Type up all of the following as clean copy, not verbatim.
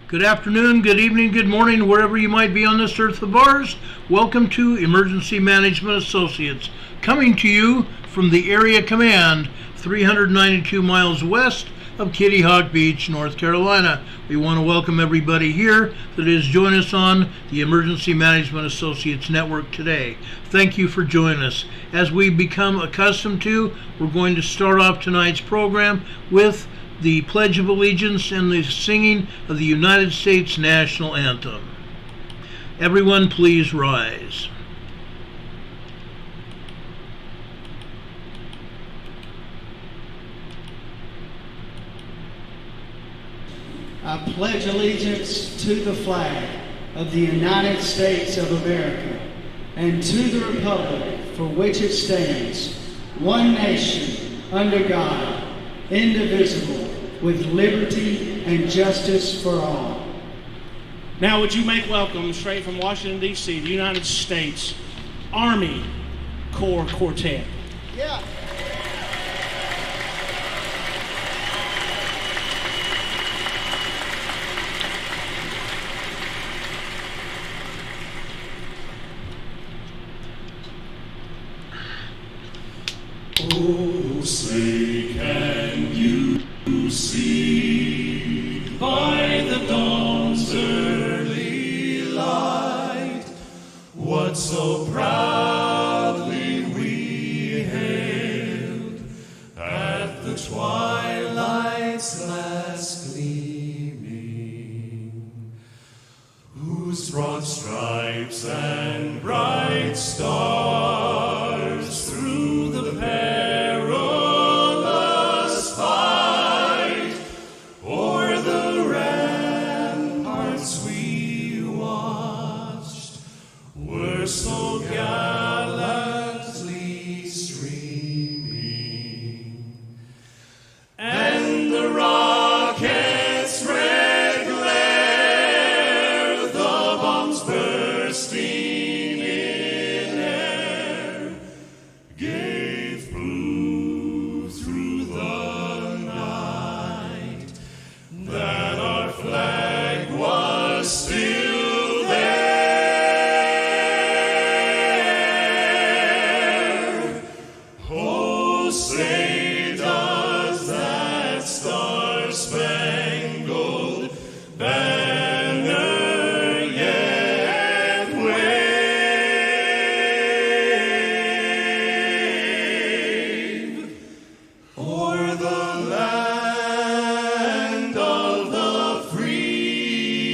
Good afternoon, good evening, good morning, wherever you might be on this earth of ours. Welcome to Emergency Management Associates, coming to you from the Area Command, 392 miles west of Kitty Hawk Beach, North Carolina. We want to welcome everybody here that is joining us on the Emergency Management Associates Network today. Thank you for joining us. As we become accustomed to, we're going to start off tonight's program with the Pledge of Allegiance and the singing of the United States National Anthem. Everyone please rise. I pledge allegiance to the flag of the United States of America and to the republic for which it stands, one nation, under God, indivisible, with liberty and justice for all. Now would you make welcome, straight from Washington, D.C., the United States Army Corps Quartet. Yeah. Oh, say can you see by the dawn's early light what so proudly we hailed at the twilight's last gleaming, whose broad stripes and bright stars through the perilous fight o'er the ramparts we watched were so gallantly streaming, and the rockets' red glare, the bombs bursting in air, gave proof through the night that our flag was still there. Oh, say does that star-spangled banner yet wave o'er the land of the free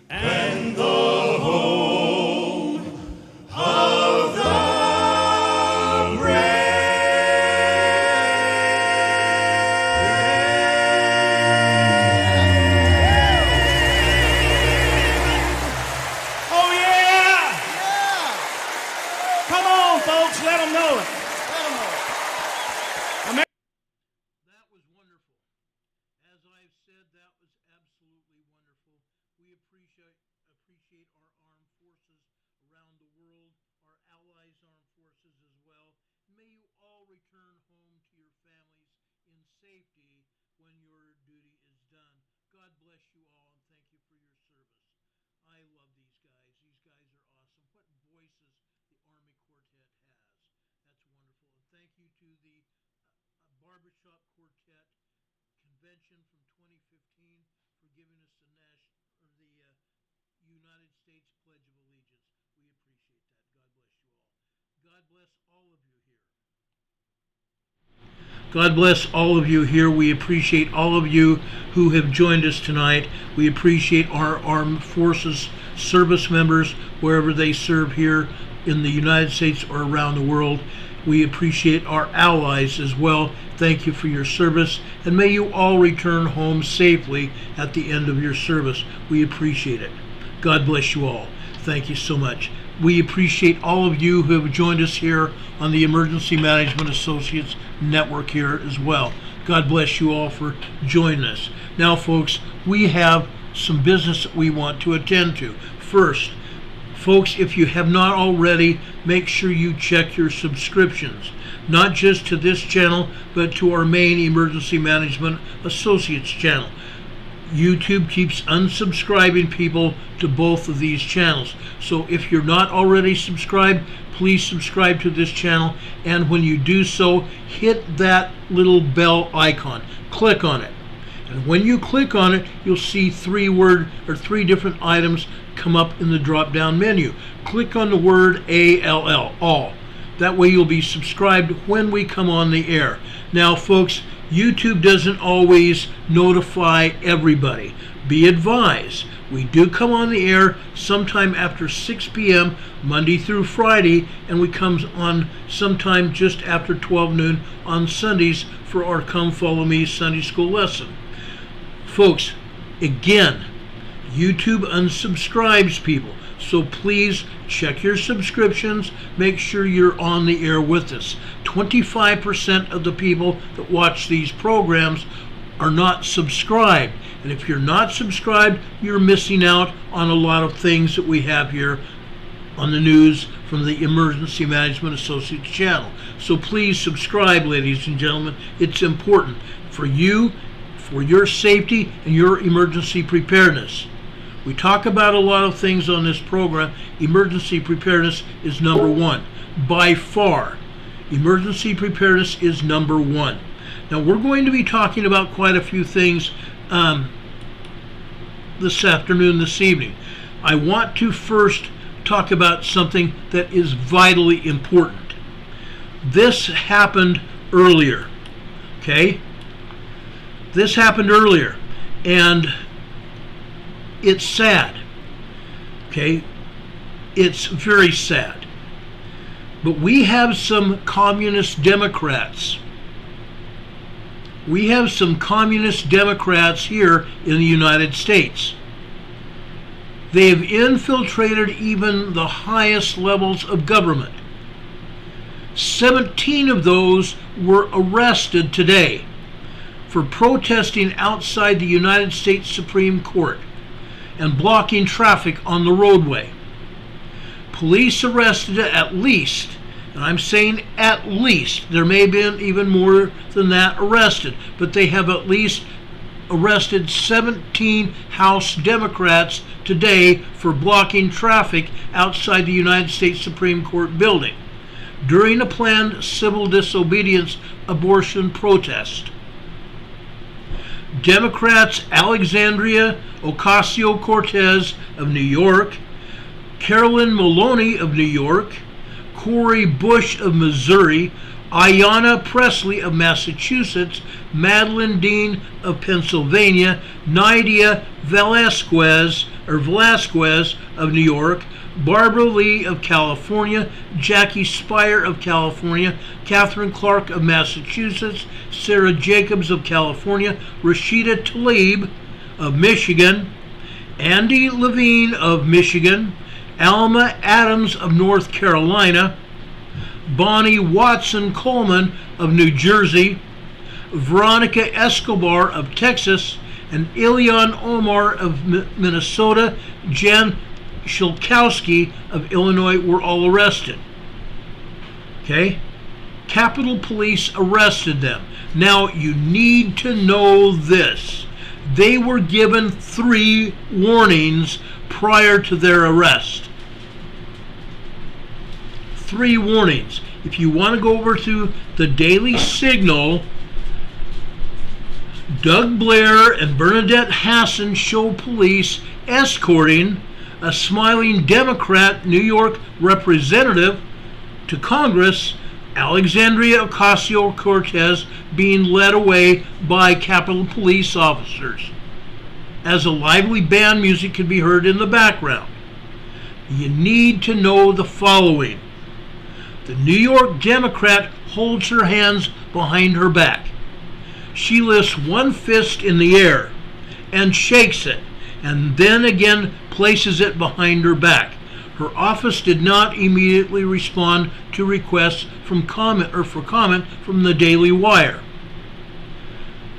and the home of the Oh yeah! Come on, folks, let them know it. That was wonderful. As I've said, that was absolutely wonderful. We appreciate our armed forces around the world, our allies' armed forces as well. May you all return home to your families in safety when your duty is done. God bless you all and thank you for your service. I love these guys. These guys are awesome. What voices the Army Quartet has. That's wonderful. And thank you to the Barbershop Quartet Convention from 2015 for giving us the United States Pledge of Allegiance. We appreciate that. God bless you all. God bless all of you here. God bless all of you here. We appreciate all of you who have joined us tonight. We appreciate our armed forces service members wherever they serve here in the United States or around the world. We appreciate our allies as well. Thank you for your service, and may you all return home safely at the end of your service. We appreciate it. God bless you all. Thank you so much. We appreciate all of you who have joined us here on the Emergency Management Associates Network here as well. God bless you all for joining us. Now, folks, we have some business that we want to attend to. First, folks, if you have not already, make sure you check your subscriptions. not just to this channel, but to our main Emergency Management Associates channel. YouTube keeps unsubscribing people to both of these channels. So if you're not already subscribed, please subscribe to this channel, and when you do so, hit that little bell icon. Click on it. And when you click on it, you'll see three different items come up in the drop-down menu. Click on the word ALL, all. That way you'll be subscribed when we come on the air. Now, folks, YouTube doesn't always notify everybody. Be advised, we do come on the air sometime after 6 p.m. Monday through Friday, and we come on sometime just after 12 noon on Sundays for our Come Follow Me Sunday School lesson. Folks, again, YouTube unsubscribes people, so please check your subscriptions. Make sure you're on the air with us. 25% of the people that watch these programs are not subscribed, and if you're not subscribed, you're missing out on a lot of things that we have here on the news from the Emergency Management Associates channel. So please subscribe, ladies and gentlemen. It's important for you, for your safety and your emergency preparedness. We talk about a lot of things on this program. Emergency preparedness is number one. By far, emergency preparedness is number one. Now, we're going to be talking about quite a few things this afternoon, this evening. I want to first talk about something that is vitally important. This happened earlier, okay? This happened earlier, and it's sad, okay? It's very sad. But we have some communist Democrats. We have some communist Democrats here in the United States. They have infiltrated even the highest levels of government. 17 of those were arrested today for protesting outside the United States Supreme Court and blocking traffic on the roadway. Police arrested at least, and I'm saying at least, there may have been even more than that arrested, but they have at least arrested 17 House Democrats today for blocking traffic outside the United States Supreme Court building during a planned civil disobedience abortion protest. Democrats Alexandria Ocasio-Cortez of New York, Carolyn Maloney of New York, Cori Bush of Missouri, Ayanna Pressley of Massachusetts, Madeline Dean of Pennsylvania, Nydia Velasquez of New York, Barbara Lee of California, Jackie Spire of California, Catherine Clark of Massachusetts, Sarah Jacobs of California, Rashida Tlaib of Michigan, Andy Levine of Michigan, Alma Adams of North Carolina, Bonnie Watson Coleman of New Jersey, Veronica Escobar of Texas, and Ilhan Omar of Minnesota, Jen Shilkowski of Illinois were all arrested. Okay? Capitol Police arrested them. Now, you need to know this. They were given 3 warnings prior to their arrest. 3 warnings. If you want to go over to the Daily Signal, Doug Blair and Bernadette Hassan show police escorting a smiling Democrat New York representative to Congress, Alexandria Ocasio-Cortez, being led away by Capitol Police officers, as a lively band music can be heard in the background. You need to know the following. The New York Democrat holds her hands behind her back. She lifts one fist in the air and shakes it, and then again places it behind her back. Her office did not immediately respond to requests for comment from the Daily Wire.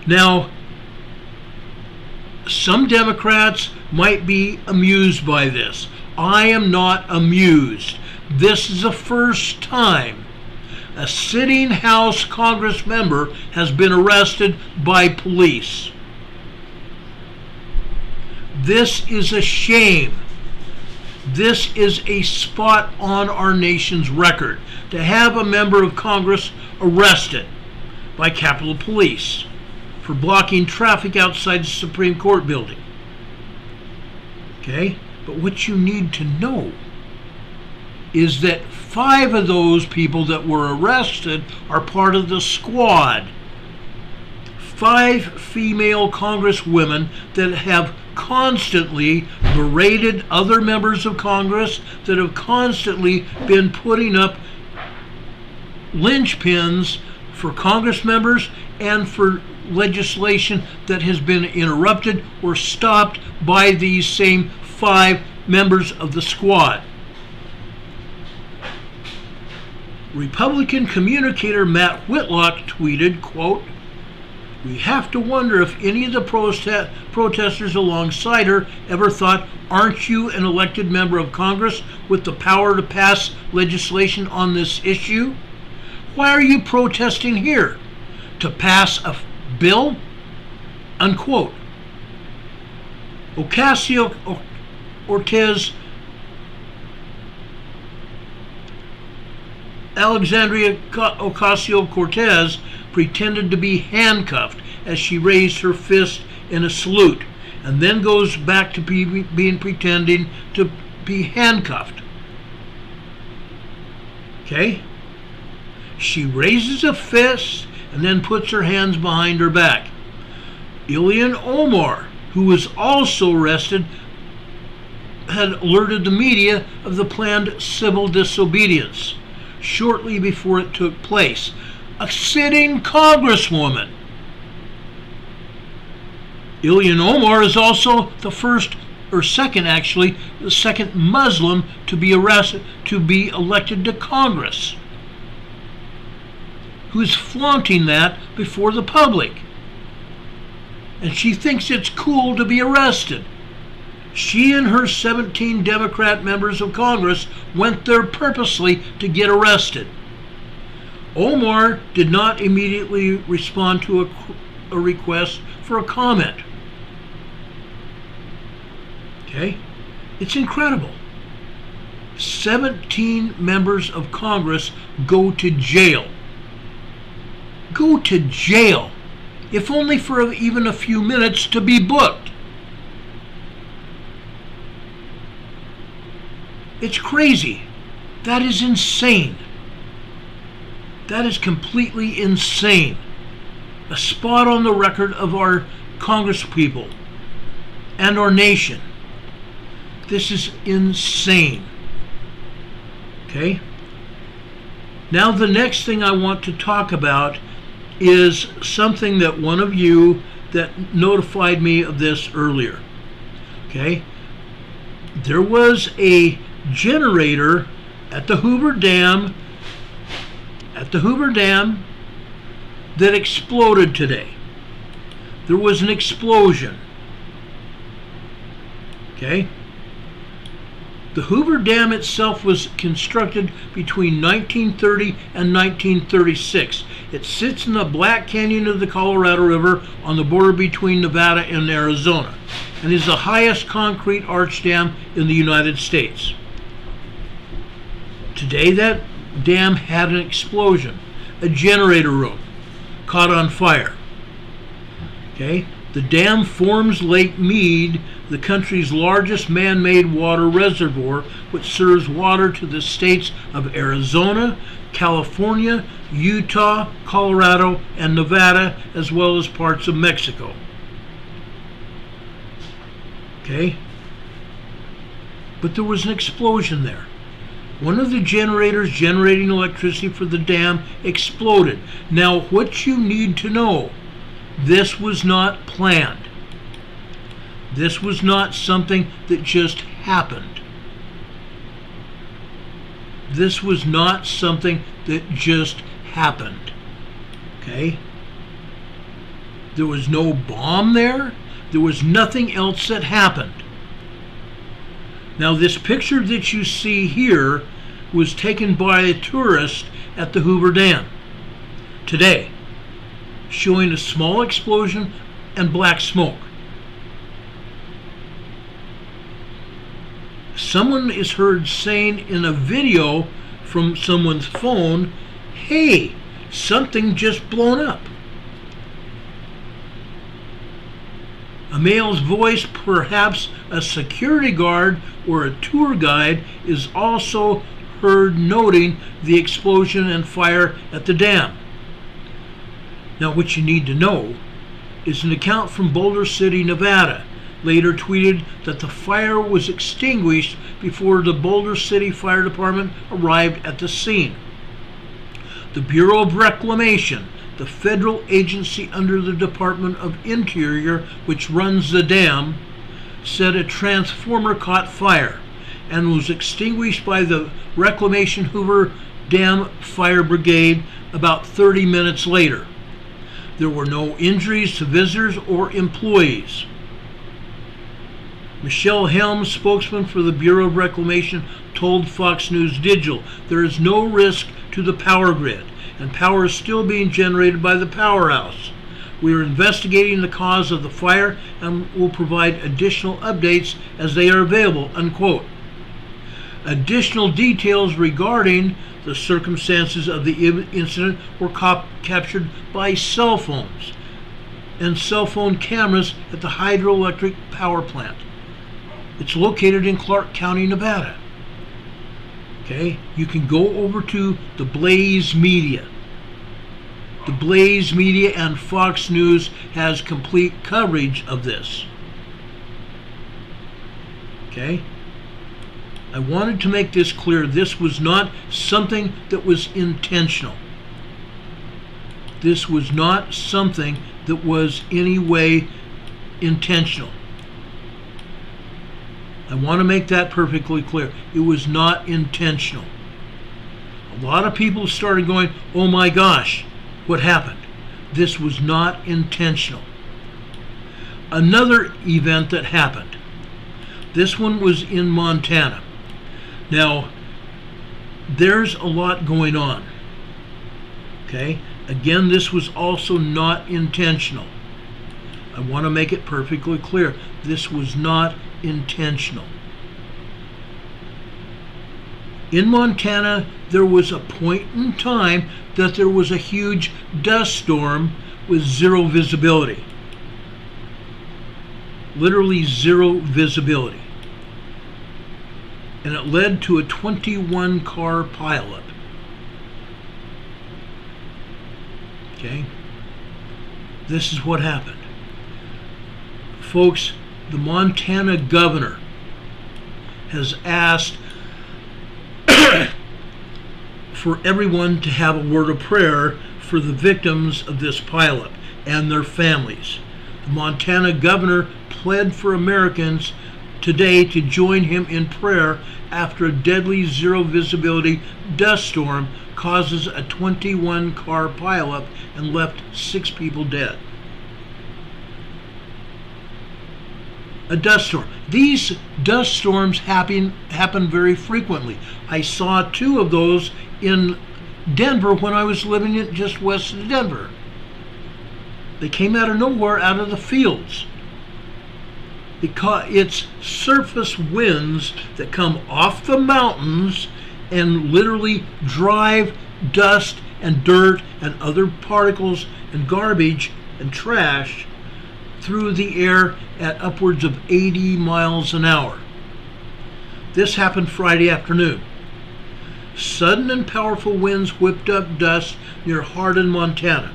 Now, some Democrats might be amused by this. I am not amused. This is the first time A sitting House Congress member has been arrested by police. This is a shame. This is a spot on our nation's record to have a member of Congress arrested by Capitol Police for blocking traffic outside the Supreme Court building. Okay? But what you need to know is that 5 of those people that were arrested are part of the squad. 5 female congresswomen that have constantly berated other members of Congress, that have constantly been putting up linchpins for Congress members and for legislation that has been interrupted or stopped by these same 5 members of the squad. Republican communicator Matt Whitlock tweeted, quote, "We have to wonder if any of the protesters alongside her ever thought, aren't you an elected member of Congress with the power to pass legislation on this issue? Why are you protesting here? To pass a bill?" Unquote. Alexandria Ocasio-Cortez pretended to be handcuffed as she raised her fist in a salute, and then goes back to being pretending to be handcuffed. Okay? She raises a fist and then puts her hands behind her back. Ilhan Omar, who was also arrested, had alerted the media of the planned civil disobedience shortly before it took place. A sitting congresswoman. Ilhan Omar is also the second Muslim to be elected to Congress, who's flaunting that before the public. And she thinks it's cool to be arrested. She and her 17 Democrat members of Congress went there purposely to get arrested. Omar did not immediately respond to a request for a comment. Okay? It's incredible. 17 members of Congress go to jail. Go to jail, if only for even a few minutes, to be booked. It's crazy. That is insane. That is completely insane. A spot on the record of our Congress people and our nation. This is insane. Okay? Now the next thing I want to talk about is something that one of you that notified me of this earlier. Okay? There was a generator at the Hoover Dam that exploded today. There was an explosion. Okay? The Hoover Dam itself was constructed between 1930 and 1936. It sits in the Black Canyon of the Colorado River on the border between Nevada and Arizona, and is the highest concrete arch dam in the United States. Today that dam had an explosion. A generator room caught on fire. Okay? The dam forms Lake Mead, the country's largest man-made water reservoir, which serves water to the states of Arizona, California, Utah, Colorado, and Nevada, as well as parts of Mexico. Okay? But there was an explosion there. One of the generators generating electricity for the dam exploded. Now, what you need to know, this was not planned. This was not something that just happened. This was not something that just happened. Okay? There was no bomb there. There was nothing else that happened. Now, this picture that you see here was taken by a tourist at the Hoover Dam today, showing a small explosion and black smoke. Someone is heard saying in a video from someone's phone, "Hey, something just blown up." A male's voice, perhaps a security guard or a tour guide, is also heard noting the explosion and fire at the dam. Now, what you need to know is an account from Boulder City, Nevada, later tweeted that the fire was extinguished before the Boulder City Fire Department arrived at the scene. The Bureau of Reclamation, the federal agency under the Department of Interior which runs the dam, said a transformer caught fire and was extinguished by the Reclamation Hoover Dam Fire Brigade about 30 minutes later. There were no injuries to visitors or employees. Michelle Helms, spokesman for the Bureau of Reclamation, told Fox News Digital, "There is no risk to the power grid, and power is still being generated by the powerhouse. We are investigating the cause of the fire and will provide additional updates as they are available," unquote. Additional details regarding the circumstances of the incident were captured by cell phones and cell phone cameras at the hydroelectric power plant. It's located in Clark County, Nevada. Okay, you can go over to the Blaze Media. The Blaze Media and Fox News has complete coverage of this. Okay? I wanted to make this clear. This was not something that was intentional. This was not something that was any way intentional. I want to make that perfectly clear. It was not intentional. A lot of people started going, "Oh my gosh, what happened?" This was not intentional. Another event that happened. This one was in Montana. Now, there's a lot going on. Okay? Again, this was also not intentional. I want to make it perfectly clear. This was not intentional. In Montana, there was a point in time that there was a huge dust storm with zero visibility. Literally zero visibility. And it led to a 21-car pileup. Okay? This is what happened. Folks, the Montana governor has asked for everyone to have a word of prayer for the victims of this pileup and their families. The Montana governor pled for Americans today to join him in prayer after a deadly zero visibility dust storm causes a 21-car pileup and left 6 people dead. A dust storm. These dust storms happen very frequently. I saw 2 of those in Denver when I was living in just west of Denver. They came out of nowhere, out of the fields. Because it's surface winds that come off the mountains and literally drive dust and dirt and other particles and garbage and trash through the air at upwards of 80 miles an hour. This happened Friday afternoon. Sudden and powerful winds whipped up dust near Hardin, Montana.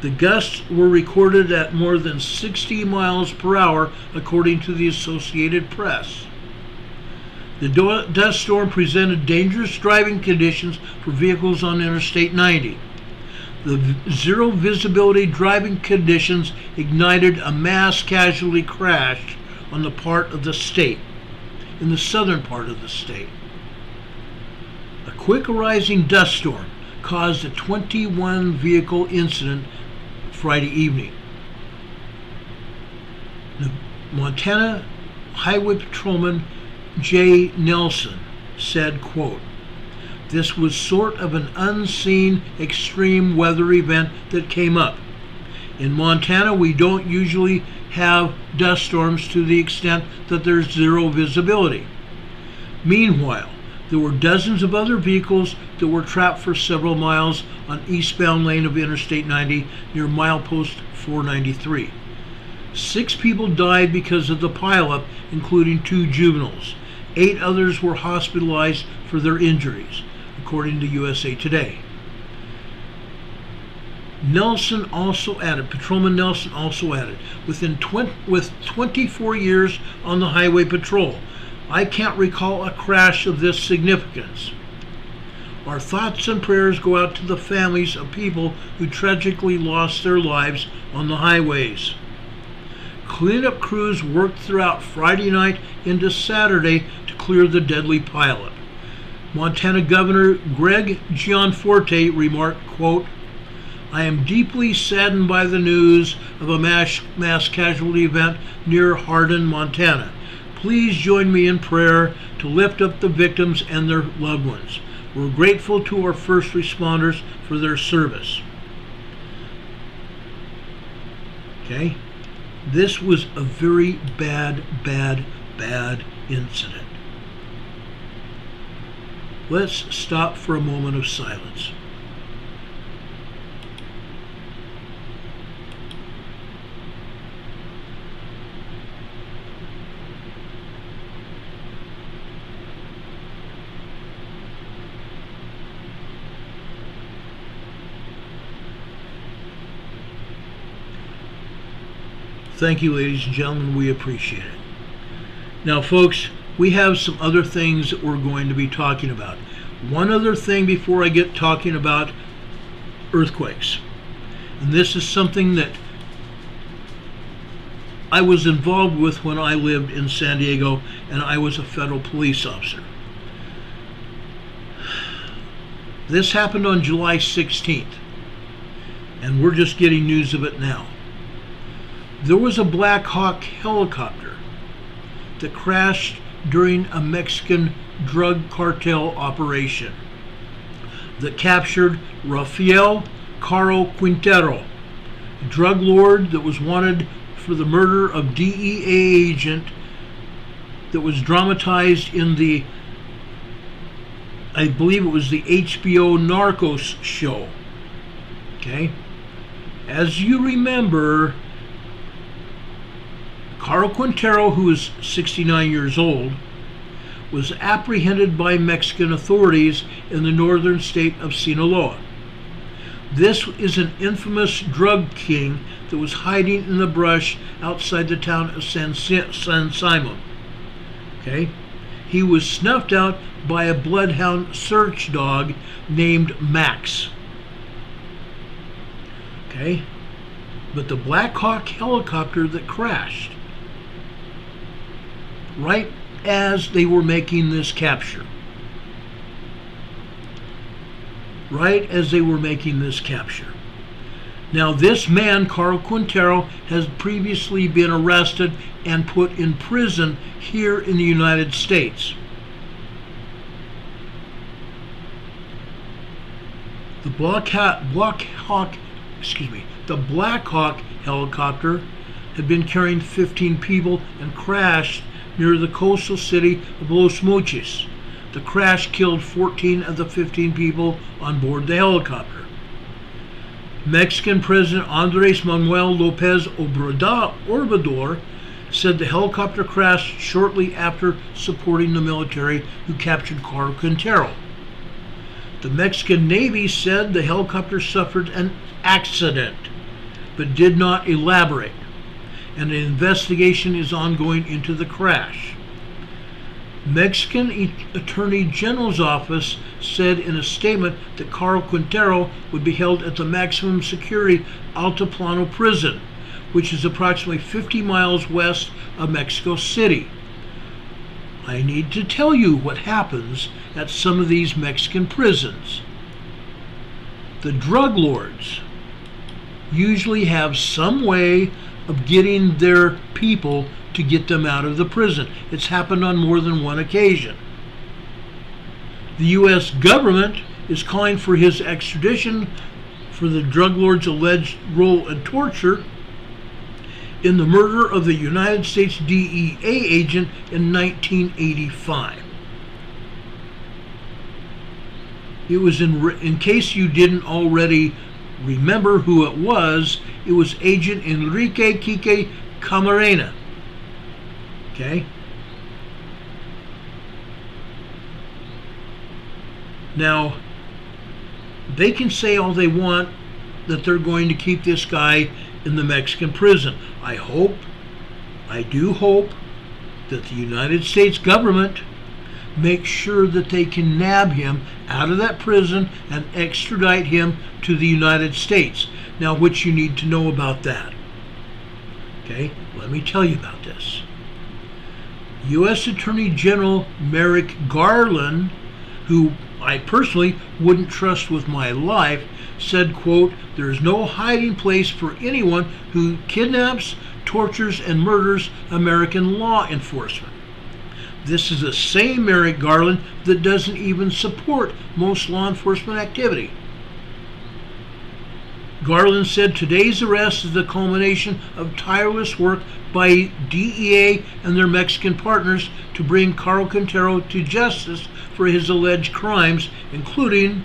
The gusts were recorded at more than 60 miles per hour, according to the Associated Press. The dust storm presented dangerous driving conditions for vehicles on Interstate 90. The zero visibility driving conditions ignited a mass casualty crash on the part of the state, in the southern part of the state. A quick arising dust storm caused a 21 vehicle incident Friday evening. The Montana Highway Patrolman Jay Nelson said, quote, "This was sort of an unseen extreme weather event that came up. In Montana, we don't usually have dust storms to the extent that there's zero visibility. Meanwhile, there were dozens of other vehicles that were trapped for several miles on eastbound lane of Interstate 90 near milepost 493. 6 people died because of the pileup, including 2 juveniles. 8 others were hospitalized for their injuries, according to USA Today." Patrolman Nelson also added, with 24 years on the highway patrol, I can't recall a crash of this significance. Our thoughts and prayers go out to the families of people who tragically lost their lives on the highways. Cleanup crews worked throughout Friday night into Saturday to clear the deadly pileup. Montana Governor Greg Gianforte remarked, quote, "I am deeply saddened by the news of a mass casualty event near Hardin, Montana. Please join me in prayer to lift up the victims and their loved ones. We're grateful to our first responders for their service." Okay? This was a very bad incident. Let's stop for a moment of silence. Thank you, ladies and gentlemen. We appreciate it. Now, folks, we have some other things that we're going to be talking about. One other thing before I get talking about earthquakes. And this is something that I was involved with when I lived in San Diego and I was a federal police officer. This happened on July 16th, and we're just getting news of it now. There was a Black Hawk helicopter that crashed during a Mexican drug cartel operation that captured Rafael Caro Quintero, a drug lord that was wanted for the murder of DEA agent that was dramatized in the, I believe it was the HBO Narcos show. Okay? As you remember, Caro Quintero, who is 69 years old, was apprehended by Mexican authorities in the northern state of Sinaloa. This is an infamous drug king that was hiding in the brush outside the town of San Simon. Okay? He was snuffed out by a bloodhound search dog named Max. Okay? But the Black Hawk helicopter that crashed, right as they were making this capture. Right as they were making this capture. Now, this man, Caro Quintero, has previously been arrested and put in prison here in the United States. The Black Hawk helicopter had been carrying 15 people and crashed near the coastal city of Los Mochis. The crash killed 14 of the 15 people on board the helicopter. Mexican President Andres Manuel Lopez Obrador said the helicopter crashed shortly after supporting the military who captured Caro Quintero. The Mexican Navy said the helicopter suffered an accident, but did not elaborate, and an investigation is ongoing into the crash. Mexican Attorney General's office said in a statement that Caro Quintero would be held at the maximum security Altiplano prison, which is approximately 50 miles west of Mexico City. I need to tell you what happens at some of these Mexican prisons. The drug lords usually have some way of getting their people to get them out of the prison. It's happened on more than one occasion. The U.S. government is calling for his extradition for the drug lord's alleged role in torture in the murder of the United States DEA agent in 1985. It was, in case you didn't already remember who it was Agent Enrique Quique Camarena. Okay? Now, they can say all they want that they're going to keep this guy in the Mexican prison. I do hope that the United States government makes sure that they can nab him out of that prison and extradite him to the United States. Now, what you need to know about that. Okay, let me tell you about this. U.S. Attorney General Merrick Garland, who I personally wouldn't trust with my life, said, quote, "There is no hiding place for anyone who kidnaps, tortures, and murders American law enforcement." This is the same Merrick Garland that doesn't even support most law enforcement activity. Garland said today's arrest is the culmination of tireless work by DEA and their Mexican partners to bring Caro Quintero to justice for his alleged crimes, including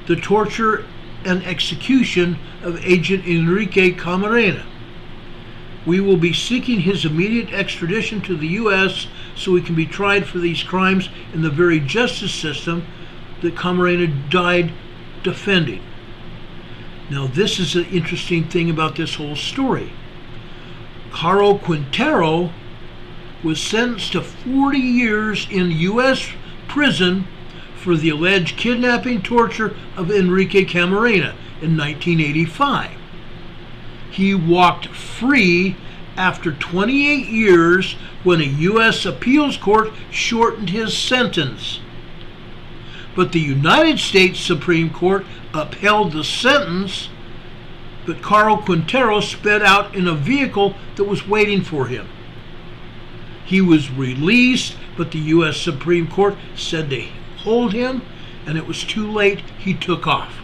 the torture and execution of Agent Enrique Camarena. We will be seeking his immediate extradition to the U.S. so he can be tried for these crimes in the very justice system that Camarena died defending. Now, this is an interesting thing about this whole story. Caro Quintero was sentenced to 40 years in U.S. prison for the alleged kidnapping torture of Enrique Camarena in 1985. He walked free after 28 years when a U.S. appeals court shortened his sentence. But the United States Supreme Court upheld the sentence, but Caro Quintero sped out in a vehicle that was waiting for him. He was released, but the U.S. Supreme Court said to hold him, and it was too late. He took off.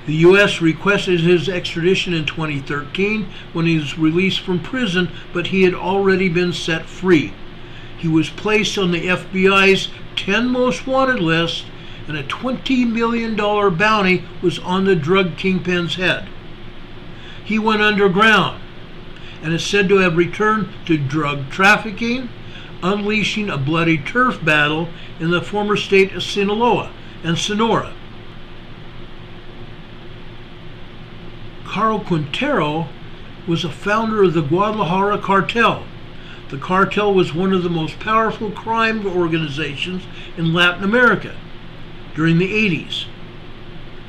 The U.S. requested his extradition in 2013 when he was released from prison, but he had already been set free. He was placed on the FBI's 10 most wanted list, and a $20 million bounty was on the drug kingpin's head. He went underground and is said to have returned to drug trafficking, unleashing a bloody turf battle in the former state of Sinaloa and Sonora. Caro Quintero was a founder of the Guadalajara cartel. The cartel was one of the most powerful crime organizations in Latin America during the 80s,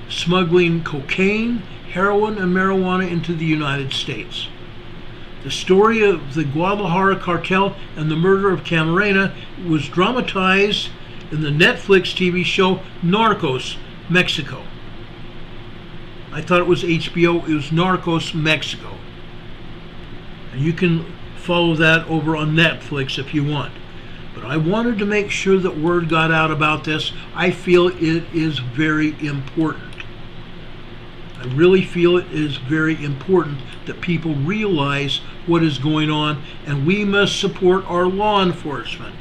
smuggling cocaine, heroin, and marijuana into the United States. The story of the Guadalajara cartel and the murder of Camarena was dramatized in the Netflix TV show Narcos Mexico. I thought it was HBO, it was Narcos Mexico. And you can follow that over on Netflix if you want. But I wanted to make sure that word got out about this. I feel it is very important. I really feel it is very important that people realize what is going on, and we must support our law enforcement.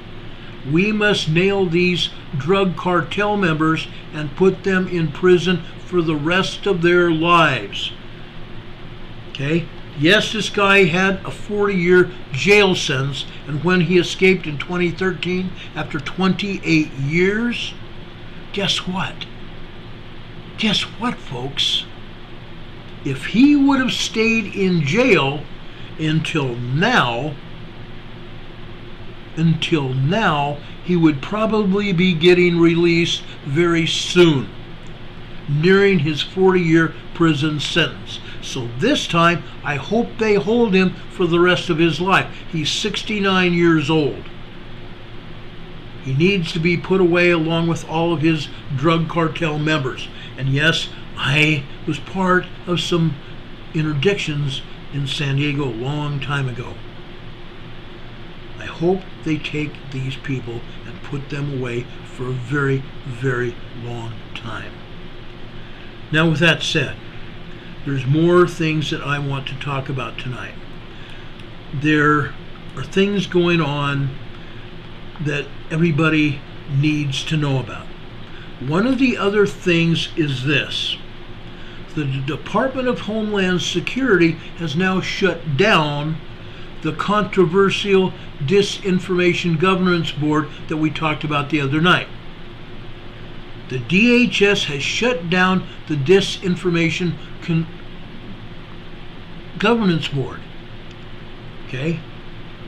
We must nail these drug cartel members and put them in prison for the rest of their lives. Okay? Yes, this guy had a 40-year jail sentence, and when he escaped in 2013 after 28 years, guess what? Guess what, folks? If he would have stayed in jail until now, he would probably be getting released very soon, nearing his 40-year prison sentence. So this time, I hope they hold him for the rest of his life. He's 69 years old. He needs to be put away along with all of his drug cartel members. And yes, I was part of some interdictions in San Diego a long time ago. I hope they take these people and put them away for a very, very long time. Now, with that said, there's more things that I want to talk about tonight. There are things going on that everybody needs to know about. One of the other things is this. The Department of Homeland Security has now shut down the controversial Disinformation Governance Board that we talked about the other night. The DHS has shut down the Disinformation Governance Board. Okay?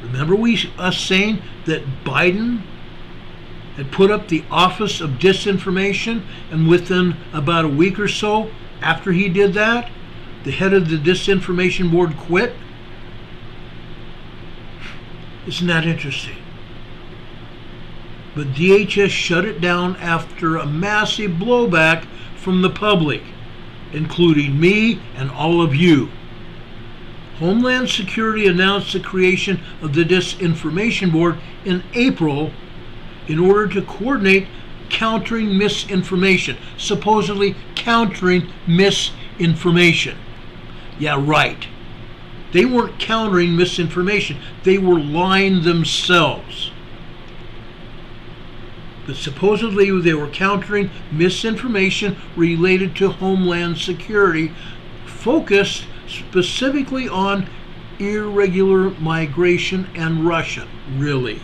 Remember us saying that Biden had put up the Office of Disinformation, and within about a week or so after he did that, the head of the Disinformation Board quit? Isn't that interesting? But DHS shut it down after a massive blowback from the public, including me and all of you. Homeland Security announced the creation of the Disinformation Board in April in order to coordinate countering misinformation, supposedly countering misinformation. Yeah, right. They weren't countering misinformation. They were lying themselves. But supposedly they were countering misinformation related to Homeland Security, focused specifically on irregular migration and Russia. Really?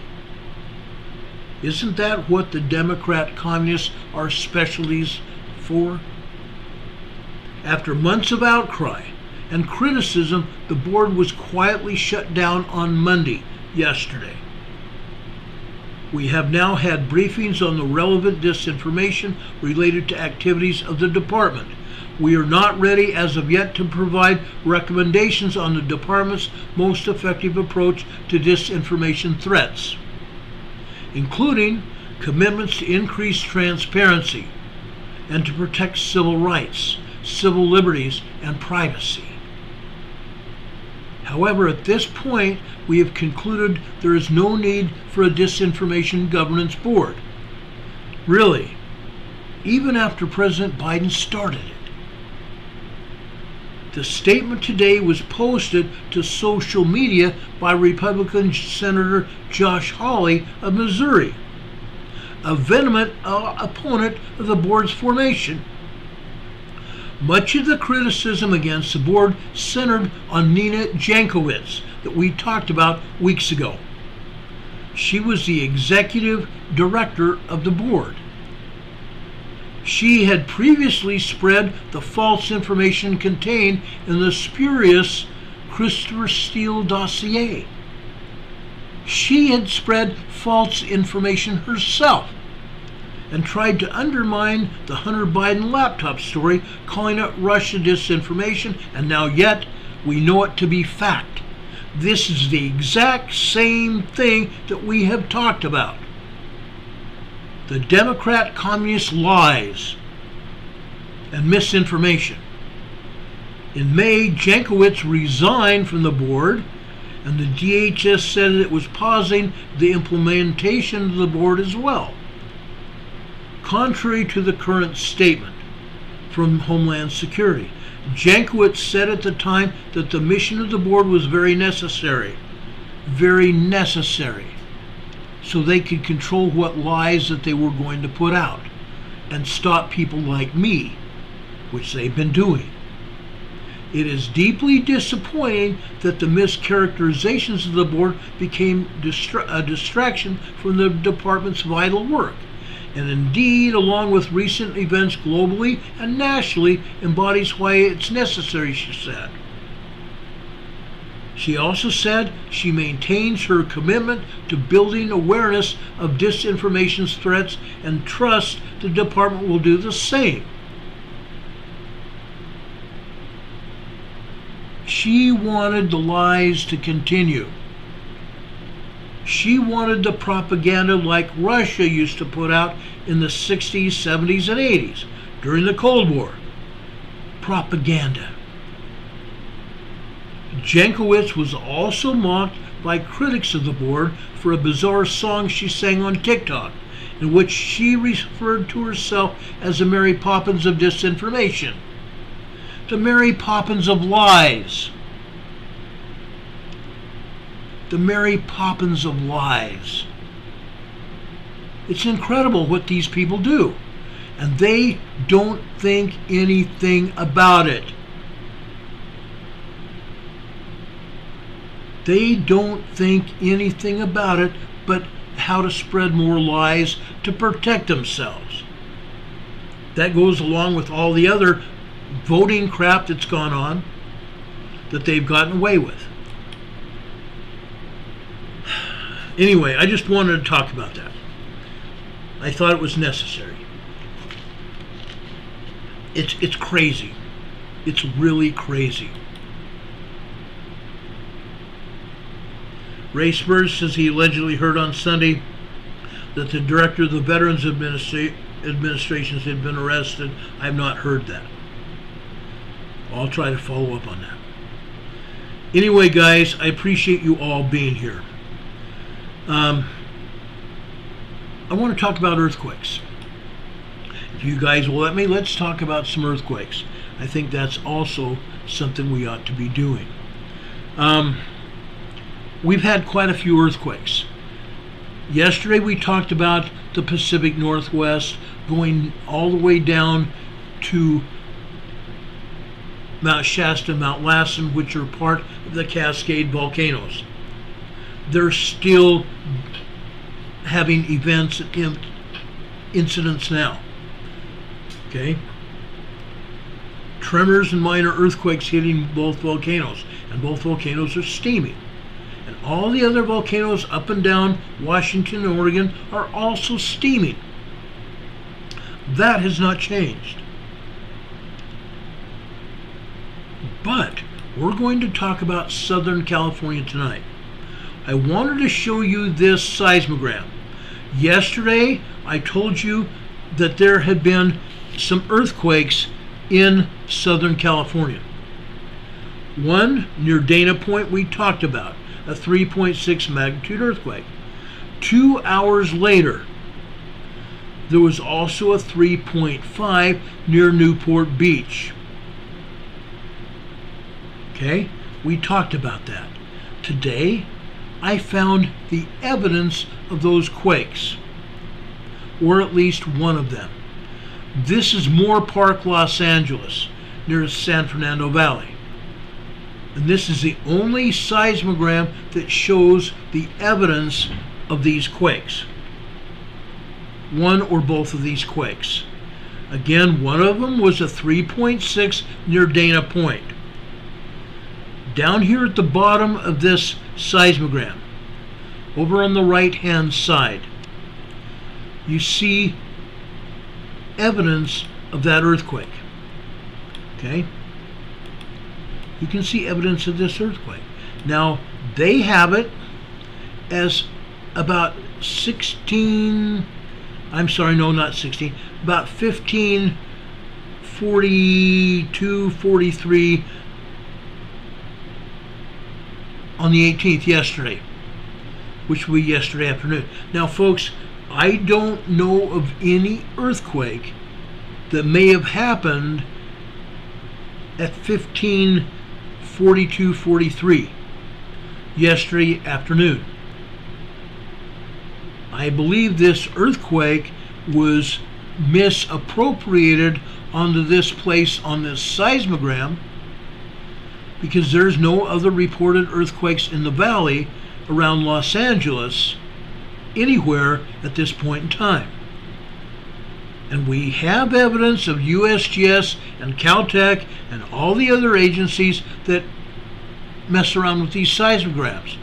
Isn't that what the Democrat communists are specialties for? After months of outcry and criticism, the board was quietly shut down on Monday, yesterday. We have now had briefings on the relevant disinformation related to activities of the department. We are not ready as of yet to provide recommendations on the department's most effective approach to disinformation threats, including commitments to increase transparency and to protect civil rights, civil liberties, and privacy. However, at this point, we have concluded there is no need for a Disinformation Governance Board. Really, even after President Biden started it. The statement today was posted to social media by Republican Senator Josh Hawley of Missouri, a vehement opponent of the board's formation. Much of the criticism against the board centered on Nina Jankowicz that we talked about weeks ago. She was the executive director of the board. She had previously spread the false information contained in the spurious Christopher Steele dossier. She had spread false information herself and tried to undermine the Hunter Biden laptop story, calling it Russia disinformation, and now yet we know it to be fact. This is the exact same thing that we have talked about. The Democrat communist lies and misinformation. In May, Jankowicz resigned from the board, and the DHS said it was pausing the implementation of the board as well. Contrary to the current statement from Homeland Security, Jankowicz said at the time that the mission of the board was very necessary, so they could control what lies that they were going to put out and stop people like me, which they've been doing. It is deeply disappointing that the mischaracterizations of the board became a distraction from the department's vital work, and indeed, along with recent events globally and nationally, embodies why it's necessary, she said. She also said she maintains her commitment to building awareness of disinformation threats and trusts the department will do the same. She wanted the lies to continue. She wanted the propaganda like Russia used to put out in the 60s, 70s, and 80s during the Cold War. Propaganda. Jankowicz was also mocked by critics of the board for a bizarre song she sang on TikTok in which she referred to herself as the Mary Poppins of disinformation, the Mary Poppins of lies, the Mary Poppins of lies. It's incredible what these people do, and they don't think anything about it. They don't think anything about it but how to spread more lies to protect themselves. That goes along with all the other voting crap that's gone on that they've gotten away with. Anyway, I just wanted to talk about that. I thought it was necessary. It's crazy. It's really crazy. Ray Spurs says he allegedly heard on Sunday that the director of the Veterans Administration had been arrested. I have not heard that. I'll try to follow up on that. Anyway, guys, I appreciate you all being here. I want to talk about earthquakes. If you guys will let me, let's talk about some earthquakes. I think that's also something we ought to be doing. We've had quite a few earthquakes. Yesterday we talked about the Pacific Northwest going all the way down to Mount Shasta and Mount Lassen, which are part of the Cascade volcanoes. They're still having events and incidents now. Okay? Tremors and minor earthquakes hitting both volcanoes, and both volcanoes are steaming. And all the other volcanoes up and down Washington and Oregon are also steaming. That has not changed. But we're going to talk about Southern California tonight. I wanted to show you this seismogram. Yesterday, I told you that there had been some earthquakes in Southern California. One near Dana Point we talked about, a 3.6 magnitude earthquake. 2 hours later, there was also a 3.5 near Newport Beach. Okay, we talked about that. Today, I found the evidence of those quakes, or at least one of them. This is Moore Park, Los Angeles, near San Fernando Valley. And this is the only seismogram that shows the evidence of these quakes. One or both of these quakes. Again, one of them was a 3.6 near Dana Point. Down here at the bottom of this seismogram, over on the right-hand side, you see evidence of that earthquake. Okay? You can see evidence of this earthquake. Now, they have it as about 16, I'm sorry, no, not 16, about 1542, 43 on the 18th, yesterday, which will be yesterday afternoon. Now, folks, I don't know of any earthquake that may have happened at 1542, 43 yesterday afternoon. I believe this earthquake was misappropriated onto this place on this seismogram, because there's no other reported earthquakes in the valley around Los Angeles anywhere at this point in time. And we have evidence of USGS and Caltech and all the other agencies that mess around with these seismograms.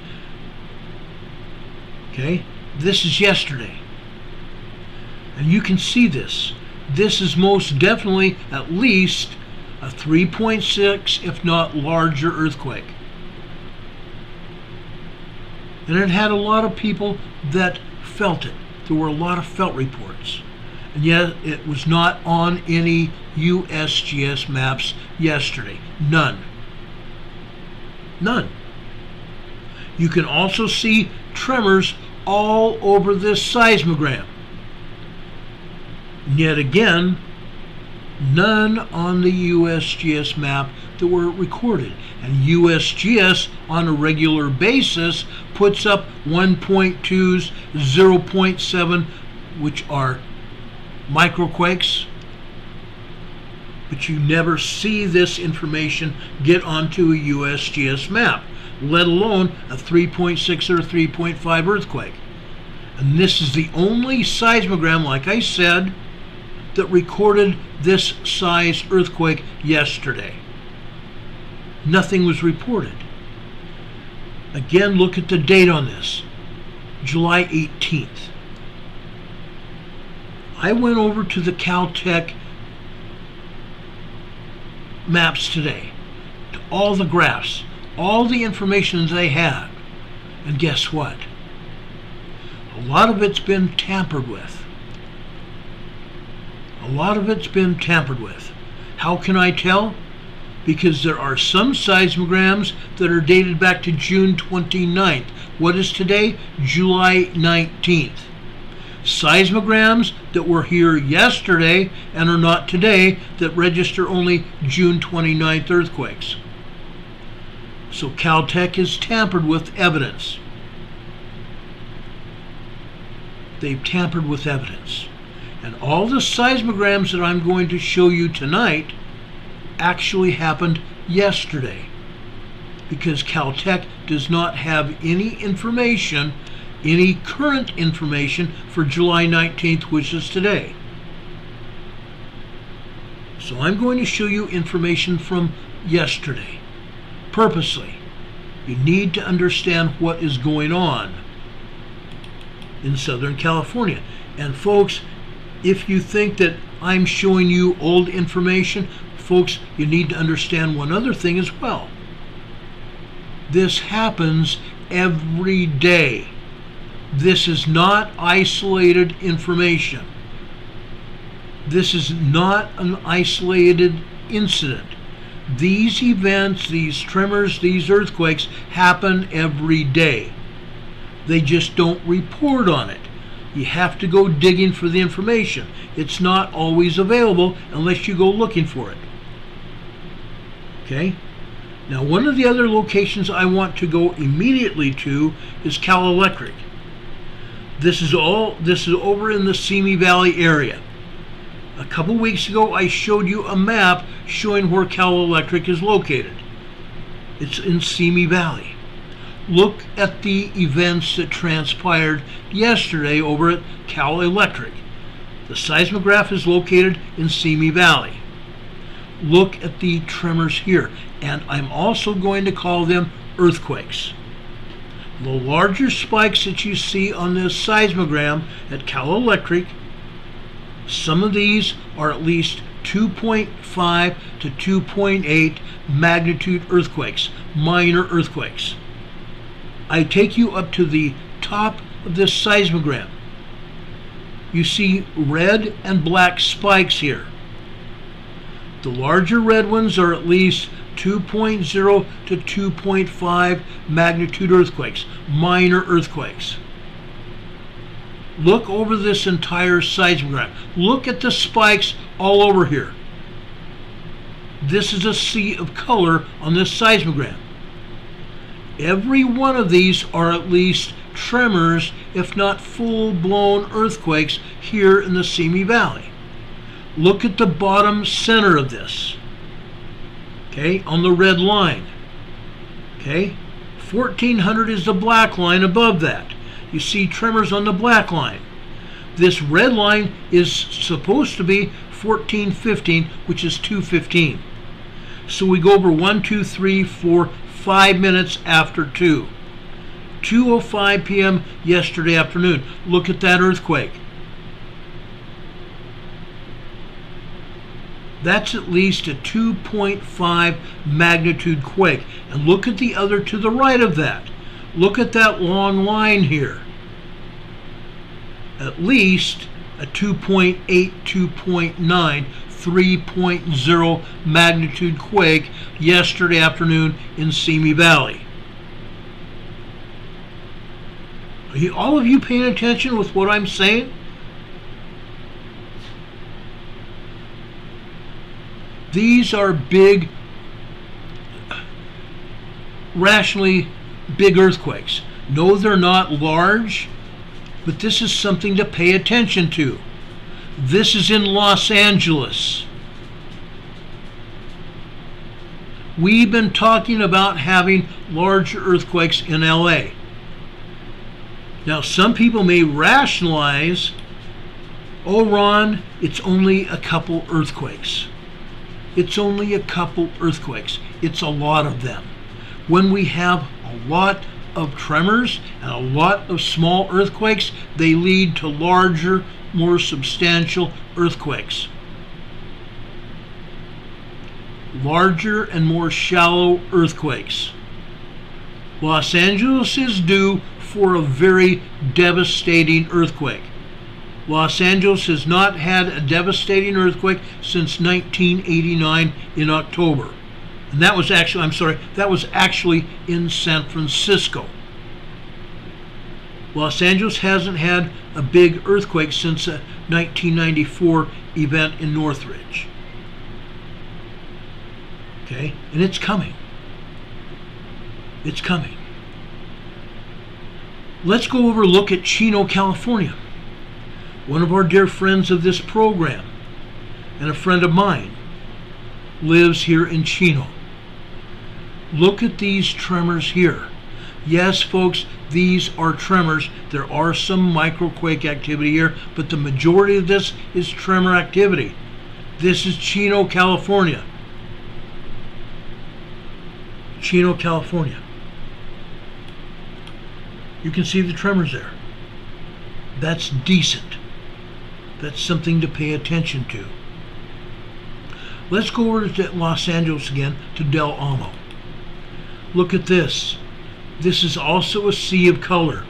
Okay, this is yesterday. And you can see this. This is most definitely at least a 3.6, if not larger, earthquake. And it had a lot of people that felt it. There were a lot of felt reports. And yet it was not on any USGS maps yesterday. None. None. You can also see tremors all over this seismogram. And yet again, none on the USGS map that were recorded. And USGS on a regular basis puts up 1.2s, 0.7, which are microquakes, but you never see this information get onto a USGS map, let alone a 3.6 or 3.5 earthquake. And this is the only seismogram, like I said, that recorded this size earthquake yesterday. Nothing was reported. Again, look at the date on this, July 18th. I went over to the Caltech maps today, to all the graphs, all the information they had, and guess what? A lot of it's been tampered with. A lot of it's been tampered with. How can I tell? Because there are some seismograms that are dated back to June 29th. What is today? July 19th. Seismograms that were here yesterday and are not today that register only June 29th earthquakes. So Caltech has tampered with evidence. They've tampered with evidence. And all the seismograms that I'm going to show you tonight actually happened yesterday, because Caltech does not have any information, any current information for July 19th, which is today. So I'm going to show you information from yesterday, purposely. You need to understand what is going on in Southern California. And folks, if you think that I'm showing you old information, folks, you need to understand one other thing as well. This happens every day. This is not isolated information. This is not an isolated incident. These events, these tremors, these earthquakes happen every day. They just don't report on it. You have to go digging for the information. It's not always available unless you go looking for it. Okay? Now, one of the other locations I want to go immediately to is Cal Electric. This is over in the Simi Valley area. A couple weeks ago, I showed you a map showing where Cal Electric is located. It's in Simi Valley. Look at the events that transpired yesterday over at Cal Electric. The seismograph is located in Simi Valley. Look at the tremors here, and I'm also going to call them earthquakes. The larger spikes that you see on this seismogram at Cal Electric, some of these are at least 2.5 to 2.8 magnitude earthquakes, minor earthquakes. I take you up to the top of this seismogram. You see red and black spikes here. The larger red ones are at least 2.0 to 2.5 magnitude earthquakes, minor earthquakes. Look over this entire seismogram. Look at the spikes all over here. This is a sea of color on this seismogram. Every one of these are at least tremors, if not full-blown earthquakes here in the Simi Valley. Look at the bottom center of this, okay, on the red line. Okay, 1400 is the black line above that. You see tremors on the black line. This red line is supposed to be 1415, which is 215. So we go over 1, 2, 3, 4, 5 minutes after 2. 2:05 p.m. yesterday afternoon. Look at that earthquake. That's at least a 2.5 magnitude quake. And look at the other to the right of that. Look at that long line here. At least a 2.8, 2.9, 3.0 magnitude quake yesterday afternoon in Simi Valley. Are all of you paying attention with what I'm saying? These are big, rationally big earthquakes. No, they're not large, but this is something to pay attention to. This is in Los Angeles. We've been talking about having large earthquakes in LA. Now, some people may rationalize, oh, Ron, it's only a couple earthquakes. It's only a couple earthquakes. It's a lot of them. When we have a lot of tremors and a lot of small earthquakes, they lead to larger, more substantial earthquakes. Larger and more shallow earthquakes. Los Angeles is due for a very devastating earthquake. Los Angeles has not had a devastating earthquake since 1989 in October. And that was actually in San Francisco. Los Angeles hasn't had a big earthquake since a 1994 event in Northridge. Okay, and it's coming. It's coming. Let's go over a look at Chino, California. One of our dear friends of this program and a friend of mine lives here in Chino. Look at these tremors here. Yes, folks, these are tremors. There are some microquake activity here, but the majority of this is tremor activity. This is Chino, California. Chino, California. You can see the tremors there. That's decent. That's something to pay attention to. Let's go over to Los Angeles again, to Del Amo. Look at this. This is also a sea of color.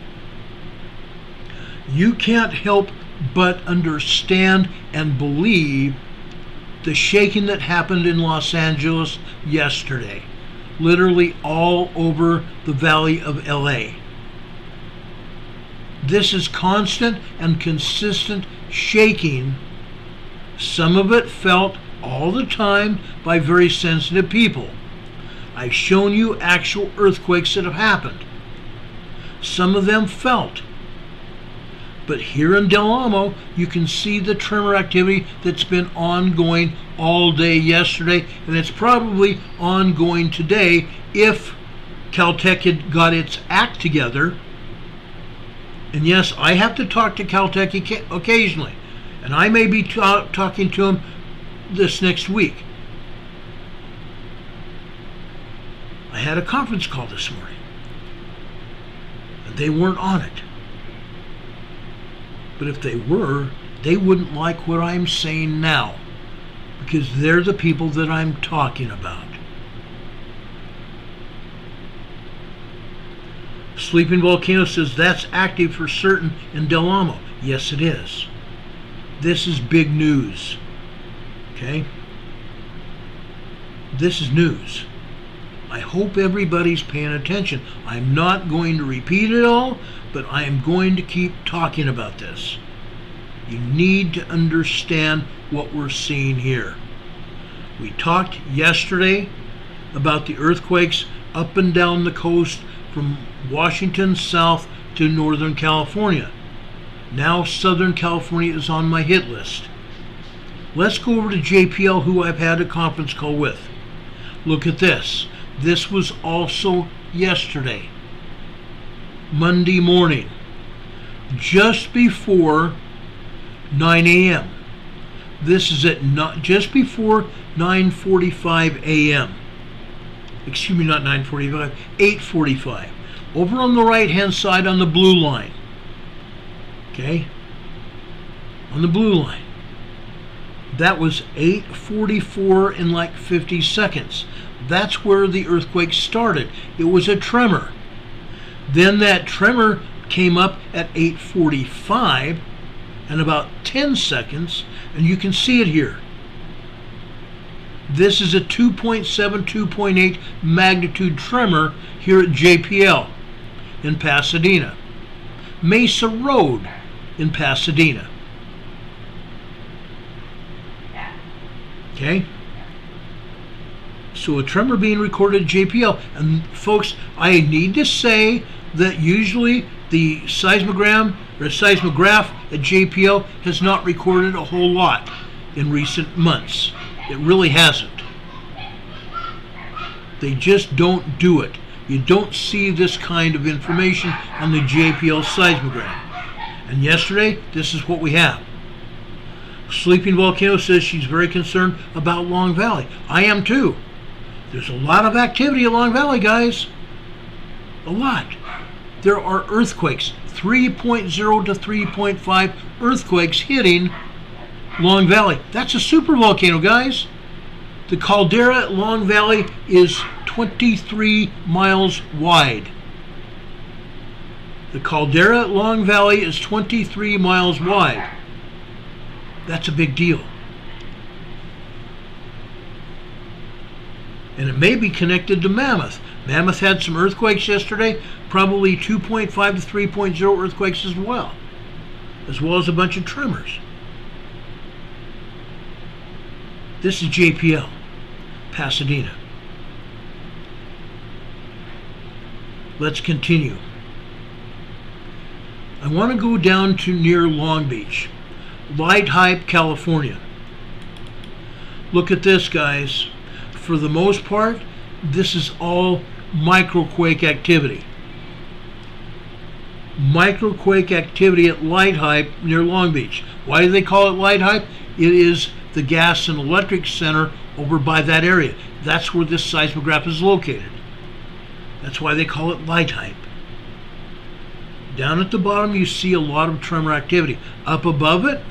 You can't help but understand and believe the shaking that happened in Los Angeles yesterday. Literally all over the valley of LA. This is constant and consistent shaking, some of it felt all the time by very sensitive people. I've shown you actual earthquakes that have happened. Some of them felt. But here in Del Amo, you can see the tremor activity that's been ongoing all day yesterday, and it's probably ongoing today if Caltech had got its act together. And yes, I have to talk to Caltech occasionally, and I may be talking to them this next week. I had a conference call this morning, and they weren't on it. But if they were, they wouldn't like what I'm saying now, because they're the people that I'm talking about. Sleeping Volcano says that's active for certain in Del Amo. Yes, it is. This is big news. Okay? This is news. I hope everybody's paying attention. I'm not going to repeat it all, but I am going to keep talking about this. You need to understand what we're seeing here. We talked yesterday about the earthquakes up and down the coast from Washington south to Northern California. Now Southern California is on my hit list. Let's go over to JPL, who I've had a conference call with. Look at this. This was also yesterday, Monday morning, just before 9 a.m. This is at just before 9:45 a.m. Excuse me, not 9:45, 8:45. Over on the right-hand side on the blue line. Okay? On the blue line. That was 8:44 in like 50 seconds. That's where the earthquake started. It was a tremor. Then that tremor came up at 8:45 and about 10 seconds, and you can see it here. This is a 2.7, 2.8 magnitude tremor here at JPL in Pasadena. Mesa Road in Pasadena. Okay? So a tremor being recorded at JPL. And folks, I need to say that usually the seismogram or seismograph at JPL has not recorded a whole lot in recent months. It really hasn't. They just don't do it. You don't see this kind of information on the JPL seismogram. And yesterday, this is what we have. Sleeping Volcano says she's very concerned about Long Valley. I am too. There's a lot of activity at Long Valley, guys. A lot. There are earthquakes, 3.0 to 3.5 earthquakes hitting Long Valley. That's a supervolcano, guys. The caldera at Long Valley is 23 miles wide. The caldera at Long Valley is 23 miles wide. That's a big deal. And it may be connected to Mammoth. Mammoth had some earthquakes yesterday, probably 2.5 to 3.0 earthquakes as well as a bunch of tremors. This is JPL, Pasadena. Let's continue. I want to go down to near Long Beach, Light Hype, California. Look at this, guys. For the most part, this is all microquake activity. Microquake activity at Light Hype near Long Beach. Why do they call it Light Hype? It is the gas and electric center over by that area. That's where this seismograph is located. That's why they call it Light Hype. Down at the bottom you see a lot of tremor activity. Up above it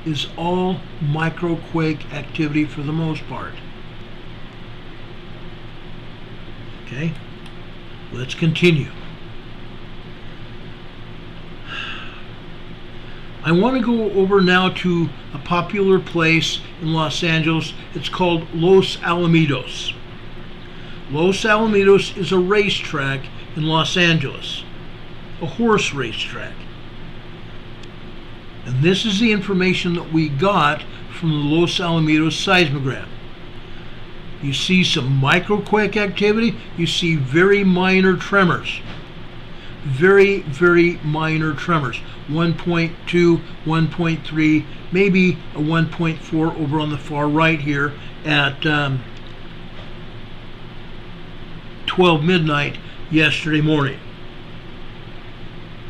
is all microquake activity for the most part. Okay, let's continue. I want to go over now to a popular place in Los Angeles. It's called Los Alamitos. Los Alamitos is a racetrack in Los Angeles, a horse racetrack. And this is the information that we got from the Los Alamitos seismogram. You see some microquake activity. You see very minor tremors. Very, very minor tremors. 1.2, 1.3, maybe a 1.4 over on the far right here at 12 midnight yesterday morning.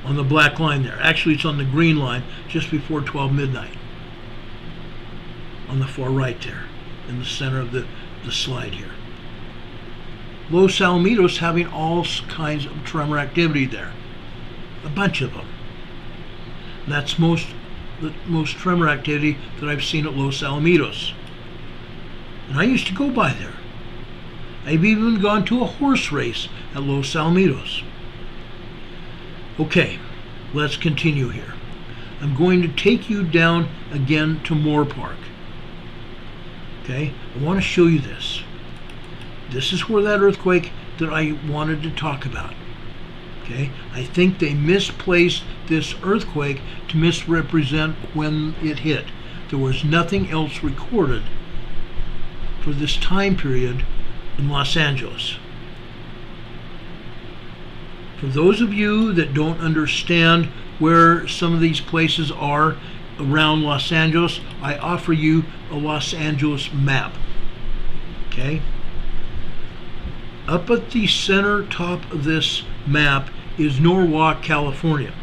On the black line there. Actually, it's on the green line just before 12 midnight. On the far right there, in the center of the slide here. Los Alamitos having all kinds of tremor activity there. A bunch of them. And that's the most tremor activity that I've seen at Los Alamitos. And I used to go by there. I've even gone to a horse race at Los Alamitos. Okay, let's continue here. I'm going to take you down again to Moore Park. Okay, I want to show you this. This is where that earthquake that I wanted to talk about. Okay, I think they misplaced this earthquake to misrepresent when it hit. There was nothing else recorded for this time period in Los Angeles. For those of you that don't understand where some of these places are around Los Angeles, I offer you a Los Angeles map. Okay? Up at the center top of this map is Norwalk, California.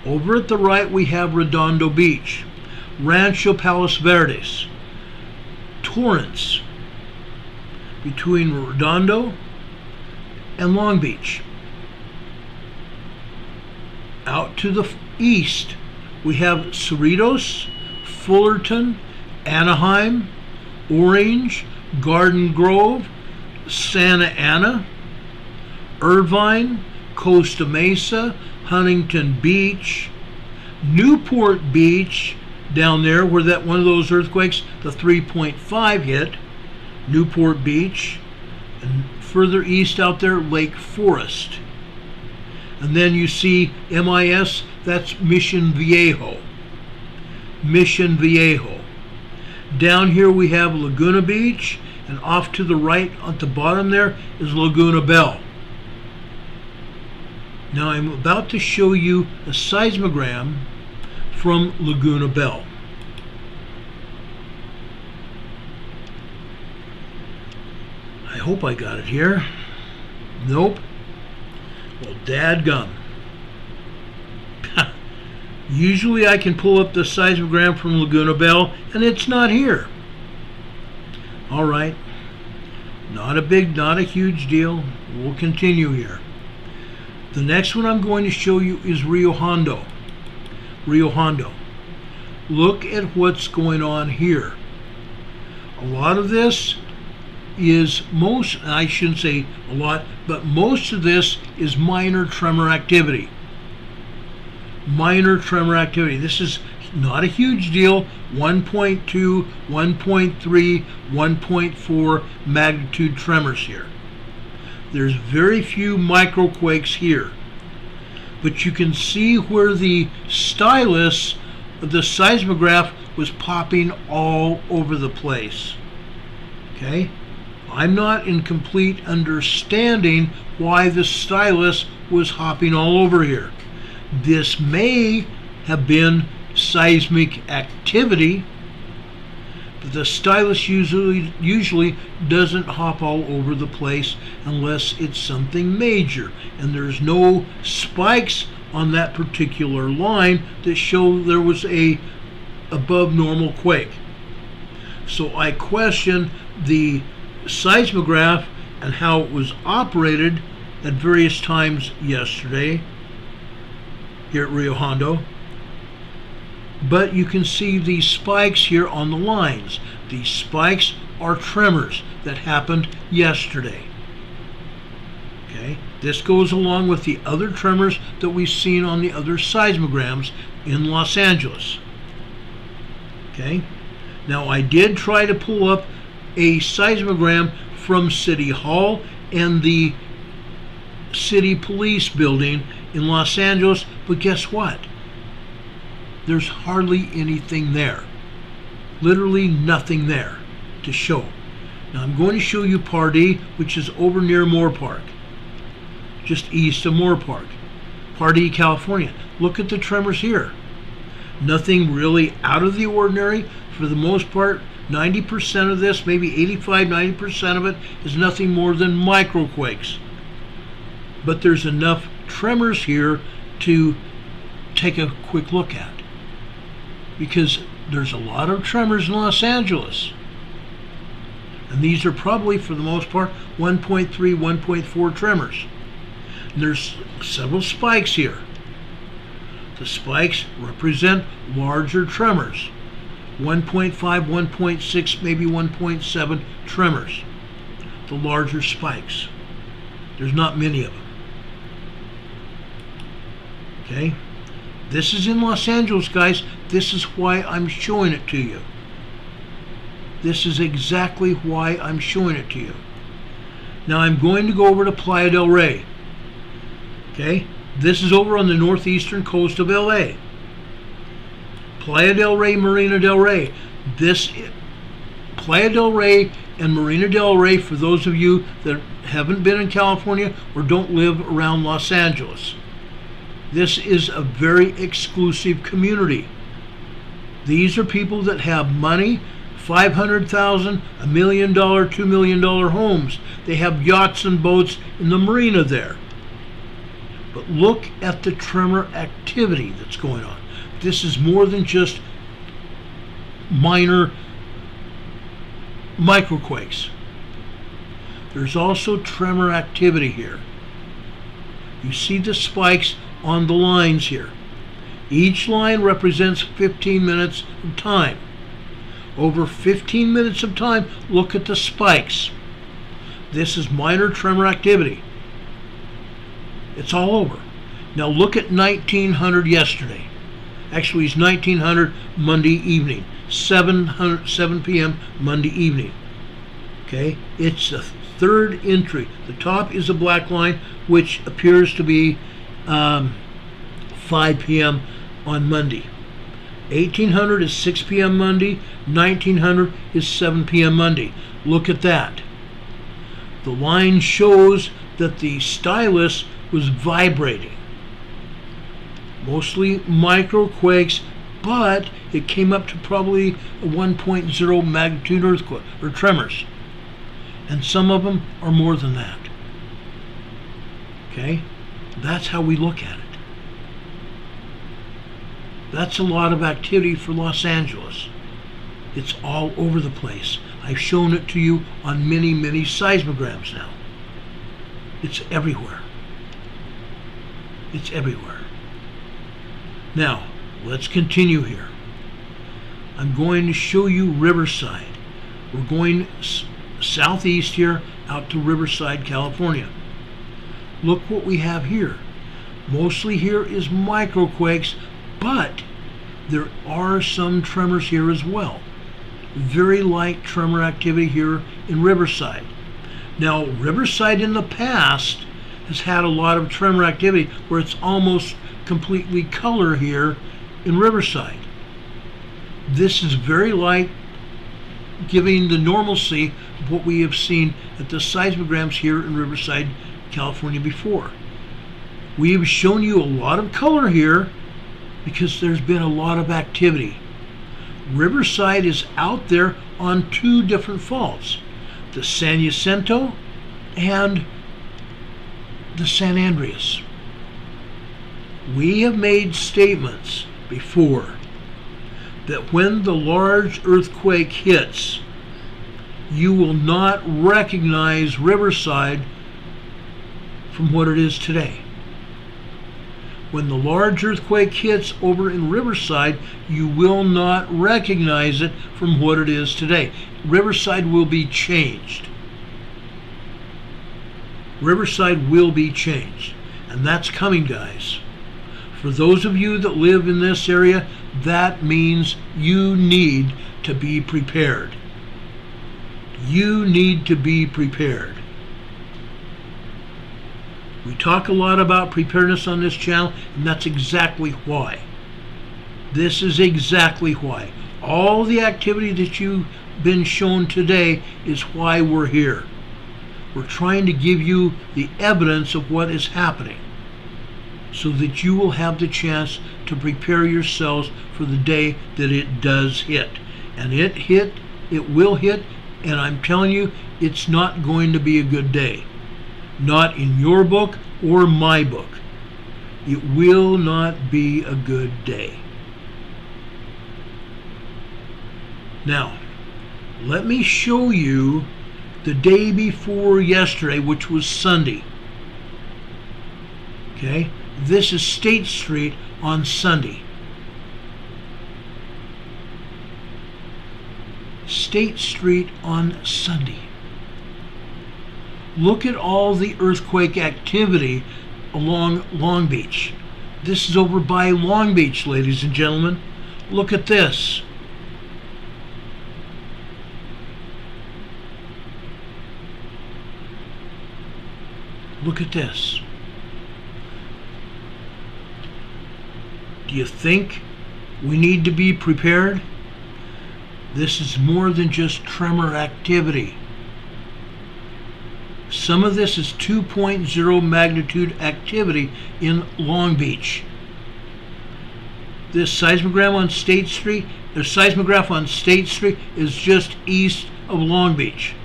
Over at the right we have Redondo Beach, Rancho Palos Verdes, Torrance, between Redondo and Long Beach. Out to the east we have Cerritos, Fullerton, Anaheim, Orange, Garden Grove, Santa Ana, Irvine, Costa Mesa, Huntington Beach, Newport Beach, down there where that one of those earthquakes, the 3.5 hit, Newport Beach, and further east out there, Lake Forest. And then you see MIS, that's Mission Viejo. Mission Viejo. Down here we have Laguna Beach, and off to the right at the bottom there is Laguna Bell. Now I'm about to show you a seismogram from Laguna Bell. I hope I got it here. Nope. Well, dadgum. Usually I can pull up the seismogram from Laguna Bell, and it's not here. All right. Not a huge deal. We'll continue here. The next one I'm going to show you is Rio Hondo. Rio Hondo. Look at what's going on here. A lot of this is I shouldn't say a lot, but most of this is minor tremor activity. Minor tremor activity. This is not a huge deal. 1.2, 1.3, 1.4 magnitude tremors here. There's very few microquakes here. But you can see where the stylus of the seismograph was popping all over the place. Okay? I'm not in complete understanding why the stylus was hopping all over here. This may have been seismic activity, but the stylus usually doesn't hop all over the place unless it's something major, and there's no spikes on that particular line that show there was a above normal quake. So I question the seismograph and how it was operated at various times yesterday here at Rio Hondo. But you can see these spikes here on the lines. These spikes are tremors that happened yesterday. Okay, this goes along with the other tremors that we've seen on the other seismograms in Los Angeles. Okay, now I did try to pull up a seismogram from City Hall and the City Police building in Los Angeles, but guess what? There's hardly anything there. Literally nothing there to show. Now I'm going to show you Pardee, which is over near Moore Park, just east of Moore Park. Pardee, California. Look at the tremors here. Nothing really out of the ordinary. For the most part, 90% of this, maybe 85-90% of it, is nothing more than microquakes. But there's enough tremors here to take a quick look at, because there's a lot of tremors in Los Angeles. And these are probably, for the most part, 1.3, 1.4 tremors. And there's several spikes here. The spikes represent larger tremors. 1.5, 1.6, maybe 1.7 tremors. The larger spikes. There's not many of them. Okay? This is in Los Angeles, guys. This is why I'm showing it to you. This is exactly why I'm showing it to you. Now I'm going to go over to Playa del Rey. Okay? This is over on the northeastern coast of LA. Playa del Rey, Marina del Rey. Playa del Rey and Marina del Rey, for those of you that haven't been in California or don't live around Los Angeles, this is a very exclusive community. These are people that have money, $500,000, $1 million, $2 million homes. They have yachts and boats in the marina there. But look at the tremor activity that's going on. This is more than just minor microquakes. There's also tremor activity here. You see the spikes on the lines here. Each line represents 15 minutes of time. Over 15 minutes of time, look at the spikes. This is minor tremor activity. It's all over. Now look at 1900 yesterday. Actually, it's 1900 Monday evening, 7 p.m. Monday evening. Okay, it's the third entry. The top is a black line, which appears to be 5 p.m. on Monday. 1800 is 6 p.m. Monday, 1900 is 7 p.m. Monday. Look at that. The line shows that the stylus was vibrating. Mostly microquakes, but it came up to probably a 1.0 magnitude earthquake or tremors. And some of them are more than that. Okay? That's how we look at it. That's a lot of activity for Los Angeles. It's all over the place. I've shown it to you on many, many seismograms now. It's everywhere. It's everywhere. Now, let's continue here. I'm going to show you Riverside. We're going southeast here out to Riverside, California. Look what we have here. Mostly here is microquakes, but there are some tremors here as well. Very light tremor activity here in Riverside. Now, Riverside in the past has had a lot of tremor activity where it's almost completely color here in Riverside. This is very light, giving the normalcy of what we have seen at the seismograms here in Riverside, California before. We have shown you a lot of color here because there's been a lot of activity. Riverside is out there on two different faults, the San Jacinto and the San Andreas. We have made statements before that when the large earthquake hits, you will not recognize Riverside from what it is today. When the large earthquake hits over in Riverside, you will not recognize it from what it is today. Riverside will be changed. Riverside will be changed. And that's coming, guys. For those of you that live in this area, that means you need to be prepared. You need to be prepared. We talk a lot about preparedness on this channel, and that's exactly why. This is exactly why. All the activity that you've been shown today is why we're here. We're trying to give you the evidence of what is happening so that you will have the chance to prepare yourselves for the day that it does hit. And it will hit, and I'm telling you, it's not going to be a good day. Not in your book or my book. It will not be a good day. Now, let me show you the day before yesterday, which was Sunday. Okay? This is State Street on Sunday. State Street on Sunday. Look at all the earthquake activity along Long Beach. This is over by Long Beach, ladies and gentlemen. Look at this. Look at this. Do you think we need to be prepared? This is more than just tremor activity. Some of this is 2.0 magnitude activity in Long Beach. This seismograph on State Street is just east of Long Beach.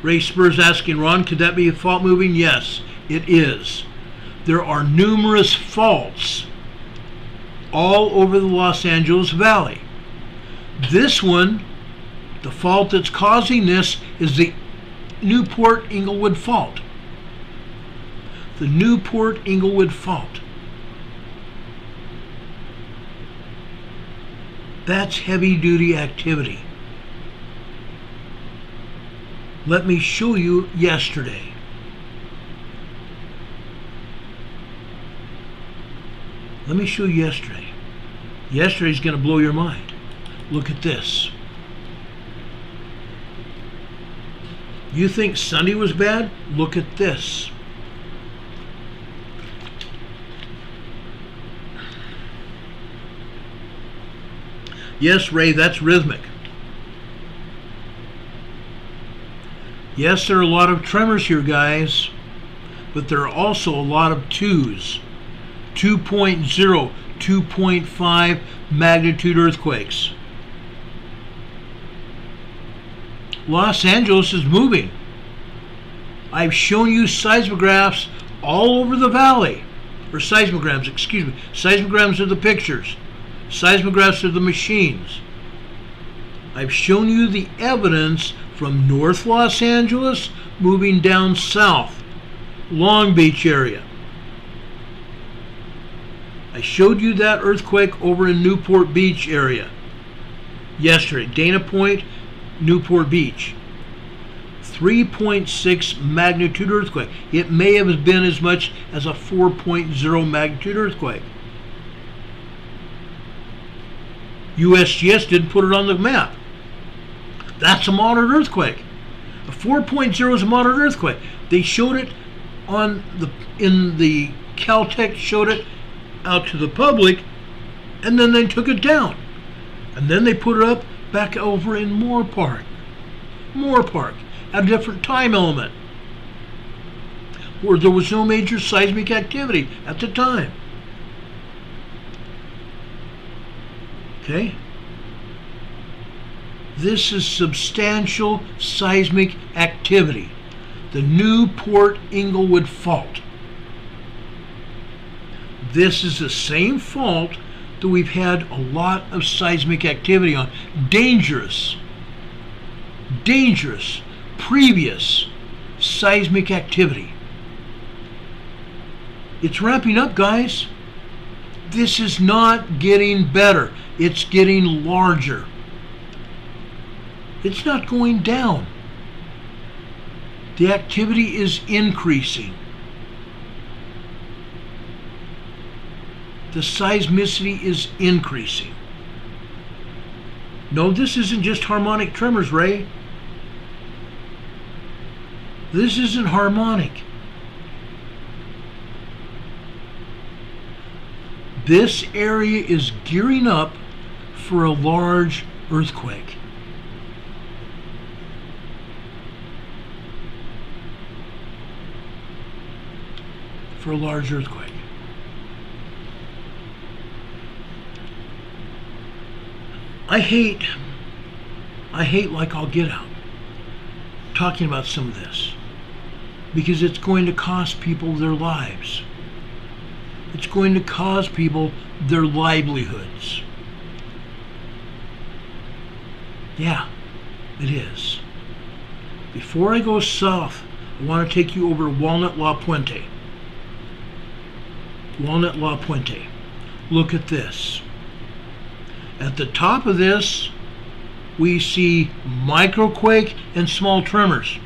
Ray Spur's asking, Ron, could that be a fault moving? Yes, it is. There are numerous faults all over the Los Angeles Valley. This one, the fault that's causing this is the Newport-Inglewood Fault. The Newport-Inglewood Fault. That's heavy-duty activity. Let me show you yesterday. Let me show you yesterday. Yesterday's going to blow your mind. Look at this. You think Sunday was bad? Look at this. Yes, Ray, that's rhythmic. Yes, there are a lot of tremors here, guys, but there are also a lot of 2s. 2.0, 2.5 magnitude earthquakes. Los Angeles is moving. I've shown you seismographs all over the valley. Or seismograms, excuse me. Seismograms are the pictures. Seismographs are the machines. I've shown you the evidence from North Los Angeles moving down south, Long Beach area. I showed you that earthquake over in Newport Beach area yesterday. Dana Point, Newport Beach. 3.6 magnitude earthquake. It may have been as much as a 4.0 magnitude earthquake. USGS didn't put it on the map. That's a moderate earthquake. A 4.0 is a moderate earthquake. They showed it in the Caltech showed it out to the public, and then they took it down. And then they put it up back over in Moore Park. At a different time element, where there was no major seismic activity at the time. Okay? This is substantial seismic activity. The Newport Inglewood Fault. This is the same fault that we've had a lot of seismic activity on. Dangerous, previous seismic activity. It's ramping up, guys. This is not getting better. It's getting larger. It's not going down. The activity is increasing. The seismicity is increasing. No, this isn't just harmonic tremors, Ray. This isn't harmonic. This area is gearing up for a large earthquake. For a large earthquake. I hate like I'll get out talking about some of this, because it's going to cost people their lives. It's going to cost people their livelihoods. Yeah, it is. Before I go south, I want to take you over Walnut La Puente. Walnut La Puente. Look at this. At the top of this, we see microquake and small tremors.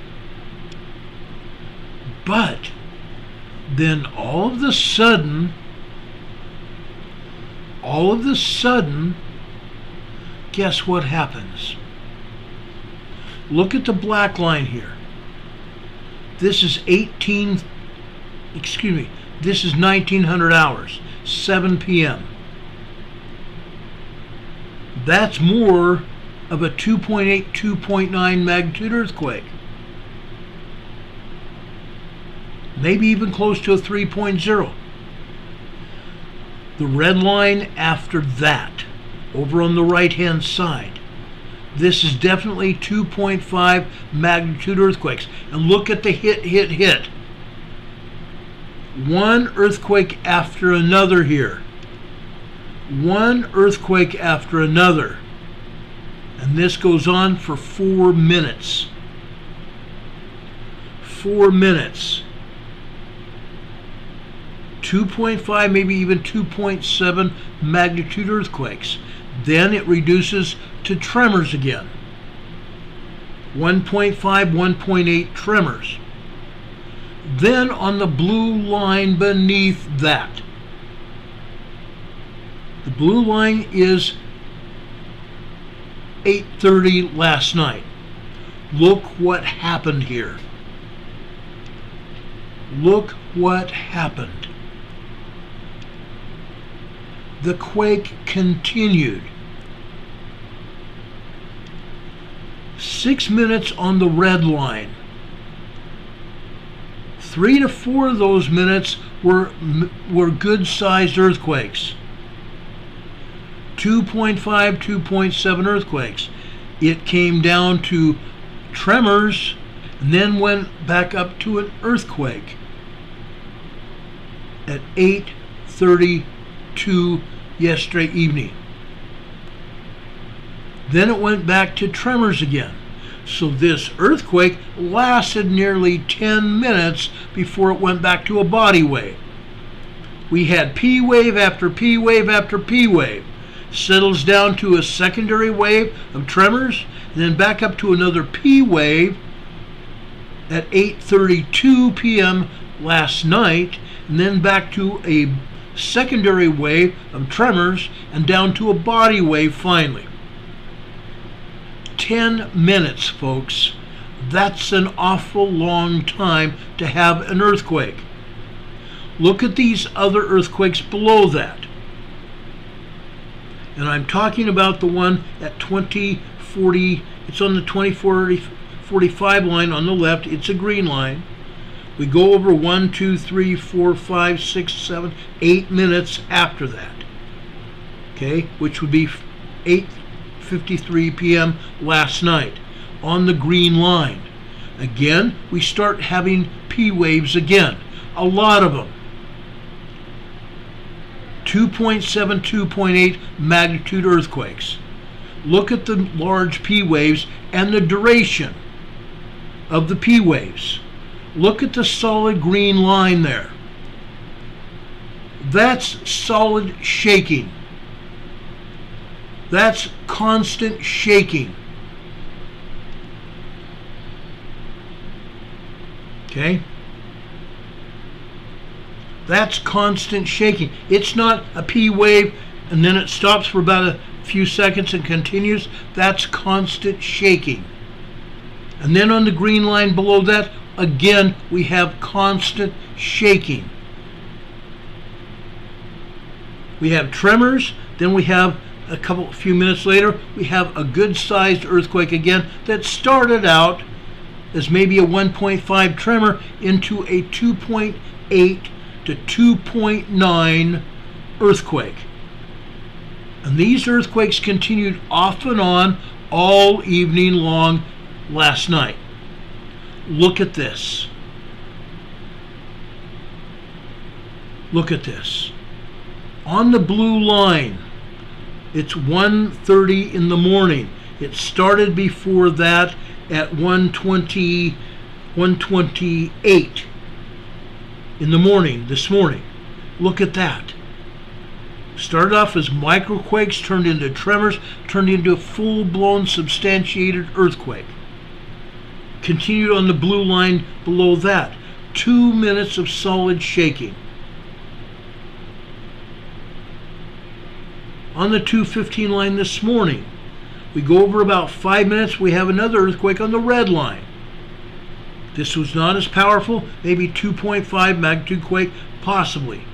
But then all of a sudden, guess what happens? Look at the black line here. This is 1900 hours, 7 p.m. That's more of a 2.8, 2.9 magnitude earthquake. Maybe even close to a 3.0. The red line after that, over on the right-hand side, this is definitely 2.5 magnitude earthquakes. And look at the hit. One earthquake after another here. One earthquake after another. And this goes on for 4 minutes. 4 minutes. 2.5, maybe even 2.7 magnitude earthquakes. Then it reduces to tremors again. 1.5, 1.8 tremors. Then on the blue line beneath that, the blue line is 8:30 last night. Look what happened here. Look what happened. The quake continued. 6 minutes on the red line. 3 to 4 of those minutes were good-sized earthquakes. 2.5, 2.7 earthquakes. It came down to tremors and then went back up to an earthquake at 8:32 yesterday evening. Then it went back to tremors again. So this earthquake lasted nearly 10 minutes before it went back to a body wave. We had P wave after P wave after P wave. Settles down to a secondary wave of tremors, and then back up to another P wave at 8:32 p.m. last night, and then back to a secondary wave of tremors, and down to a body wave finally. 10 minutes, folks. That's an awful long time to have an earthquake. Look at these other earthquakes below that. And I'm talking about the one at 2040, it's on the 2045 line on the left, it's a green line. We go over 1, 2, 3, 4, 5, 6, 7, 8 minutes after that. Okay, which would be 8:53 p.m. last night on the green line. Again, we start having P waves again, a lot of them. 2.7, 2.8 magnitude earthquakes. Look at the large P waves and the duration of the P waves. Look at the solid green line there. That's solid shaking. That's constant shaking. Okay? That's constant shaking. It's not a P wave and then it stops for about a few seconds and continues. That's constant shaking. And then on the green line below that, again, we have constant shaking. We have tremors, then we have a few minutes later, we have a good-sized earthquake again that started out as maybe a 1.5 tremor into a 2.8 to 2.9 earthquake. And these earthquakes continued off and on all evening long last night. Look at this. Look at this. On the blue line, it's 1:30 in the morning. It started before that at 1:28 in the morning this morning. Look at that. Started off as microquakes, turned into tremors, turned into a full-blown substantiated earthquake. Continued on the blue line below that. 2 minutes of solid shaking. On the 2:15 line this morning, we go over about 5 minutes, we have another earthquake on the red line. This was not as powerful, maybe 2.5 magnitude quake, possibly.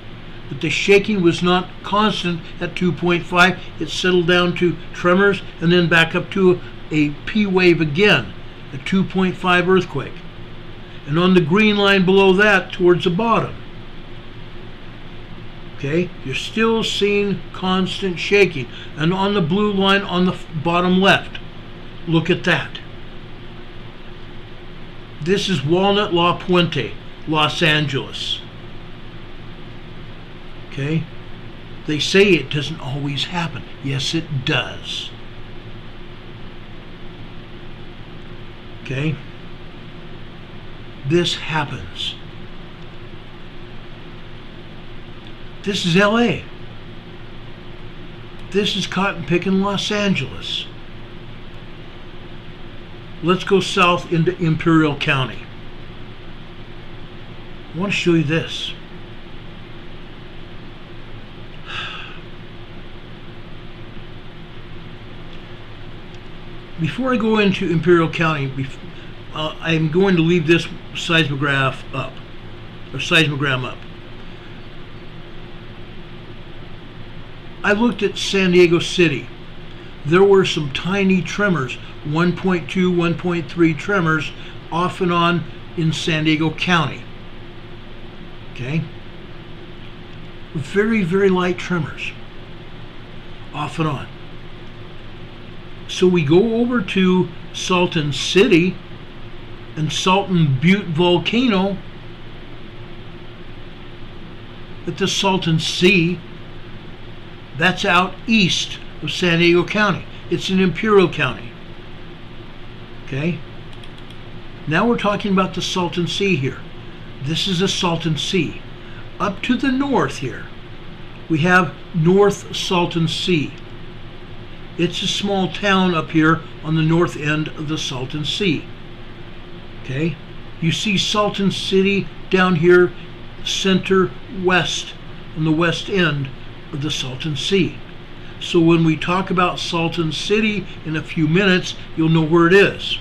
But the shaking was not constant at 2.5. It settled down to tremors and then back up to a P wave again, a 2.5 earthquake. And on the green line below that, towards the bottom, okay, you're still seeing constant shaking. And on the blue line on the bottom left, look at that. This is Walnut La Puente, Los Angeles. Okay? They say it doesn't always happen. Yes, it does. Okay? This happens. This is LA. This is cotton picking Los Angeles. Let's go south into Imperial County. I want to show you this. Before I go into Imperial County, I'm going to leave this seismograph up, or seismogram up. I looked at San Diego City. there were some tiny tremors, 1.2, 1.3 tremors off and on in San Diego County. Okay? Very, very light tremors, off and on. So we go over to Salton City and Salton Butte Volcano at the Salton Sea. That's out east of San Diego County. It's in Imperial County. Okay? Now we're talking about the Salton Sea here. This is the Salton Sea. Up to the north here, we have North Salton Sea. It's a small town up here on the north end of the Salton Sea. Okay? You see Salton City down here, center west, on the west end of the Salton Sea. So when we talk about Salton City in a few minutes, you'll know where it is.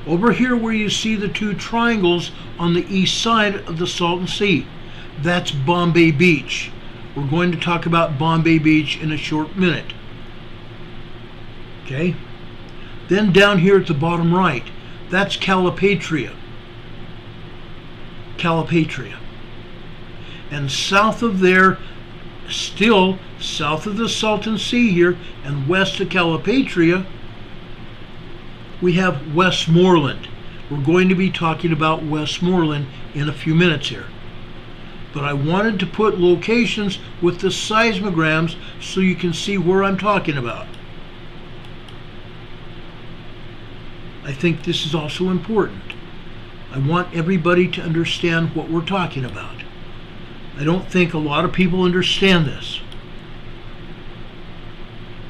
Over here where you see the two triangles on the east side of the Salton Sea, that's Bombay Beach. We're going to talk about Bombay Beach in a short minute. Okay? Then down here at the bottom right, that's Calipatria. Calipatria. And south of there, still south of the Salton Sea here and west of Calipatria, we have Westmoreland. We're going to be talking about Westmoreland in a few minutes here. But I wanted to put locations with the seismograms so you can see where I'm talking about. I think this is also important. I want everybody to understand what we're talking about. I don't think a lot of people understand this,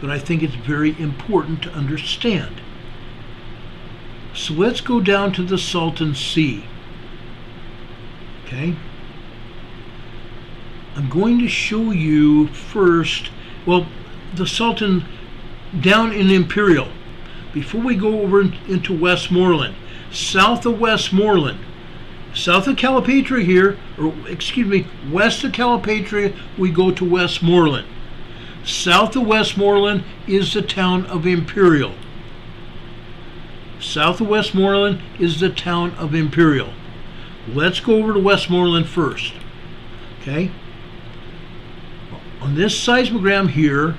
but I think it's very important to understand. So let's go down to the Salton Sea. Okay? I'm going to show you first, well, the Salton down in Imperial. Before we go over into Westmoreland, south of Westmoreland, south of Calipatria here, or excuse me, west of Calipatria, we go to Westmoreland. South of Westmoreland is the town of Imperial. South of Westmoreland is the town of Imperial. Let's go over to Westmoreland first. Okay? On this seismogram here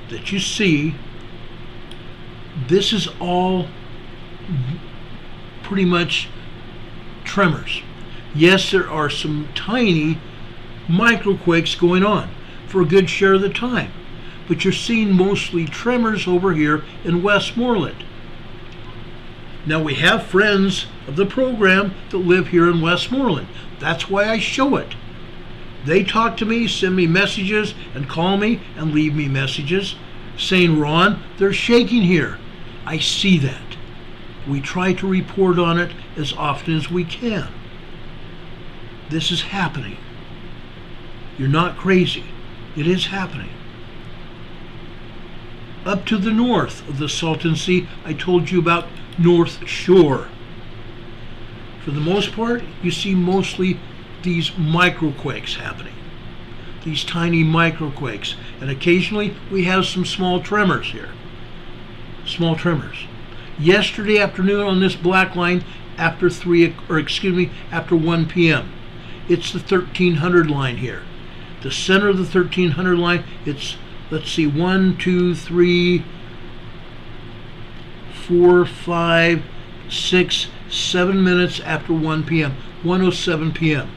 that you see, this is all pretty much tremors. Yes, there are some tiny microquakes going on for a good share of the time, but you're seeing mostly tremors over here in Westmoreland. Now we have friends of the program that live here in Westmoreland. That's why I show it. They talk to me, send me messages, and call me and leave me messages saying, Ron, they're shaking here. I see that. We try to report on it as often as we can. This is happening. You're not crazy. It is happening. Up to the north of the Salton Sea, I told you about North Shore. For the most part, you see mostly these microquakes happening. These tiny microquakes. And occasionally we have some small tremors here. Small tremors. Yesterday afternoon on this black line after 1 p.m. It's the 1300 line here. The center of the 1300 line, it's, let's see, 1, 2, 3, 4, 5, 6, 7 minutes after 1 p.m. 1:07 p.m.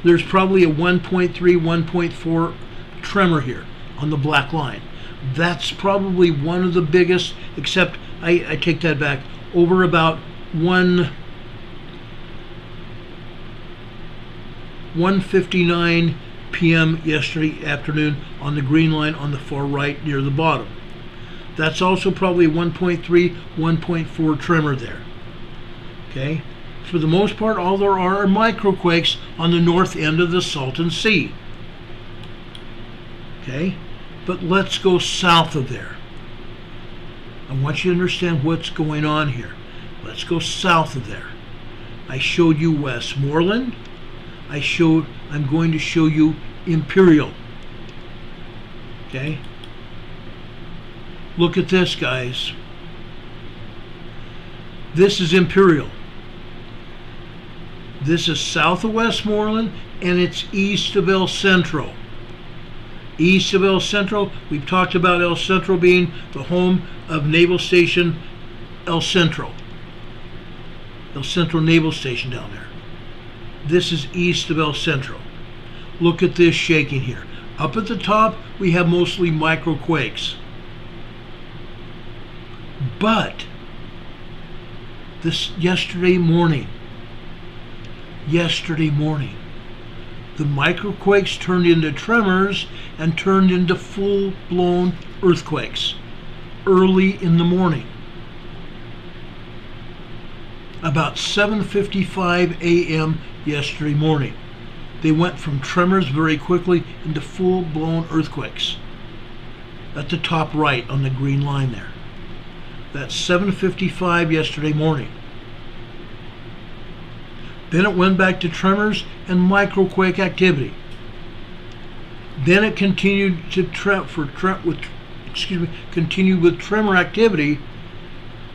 There's probably a 1.3, 1.4 tremor here on the black line. That's probably one of the biggest, except I take that back, over about 1:59 p.m. yesterday afternoon on the green line on the far right near the bottom. That's also probably 1.3, 1.4 tremor there. Okay? For the most part, all there are microquakes on the north end of the Salton Sea. Okay? But let's go south of there. I want you to understand what's going on here. Let's go south of there. I showed you Westmoreland. I'm going to show you Imperial. Okay? Look at this, guys. This is Imperial. This is south of Westmoreland, and it's east of El Centro. East of El Centro, we've talked about El Centro being the home of Naval Station El Centro. El Centro Naval Station down there. This is east of El Centro. Look at this shaking here. Up at the top, we have mostly microquakes. But this yesterday morning, the microquakes turned into tremors and turned into full-blown earthquakes early in the morning. About 7:55 a.m. yesterday morning. They went from tremors very quickly into full-blown earthquakes. At the top right on the green line there. That's 7:55 yesterday morning. Then it went back to tremors and microquake activity. Then it continued to continued with tremor activity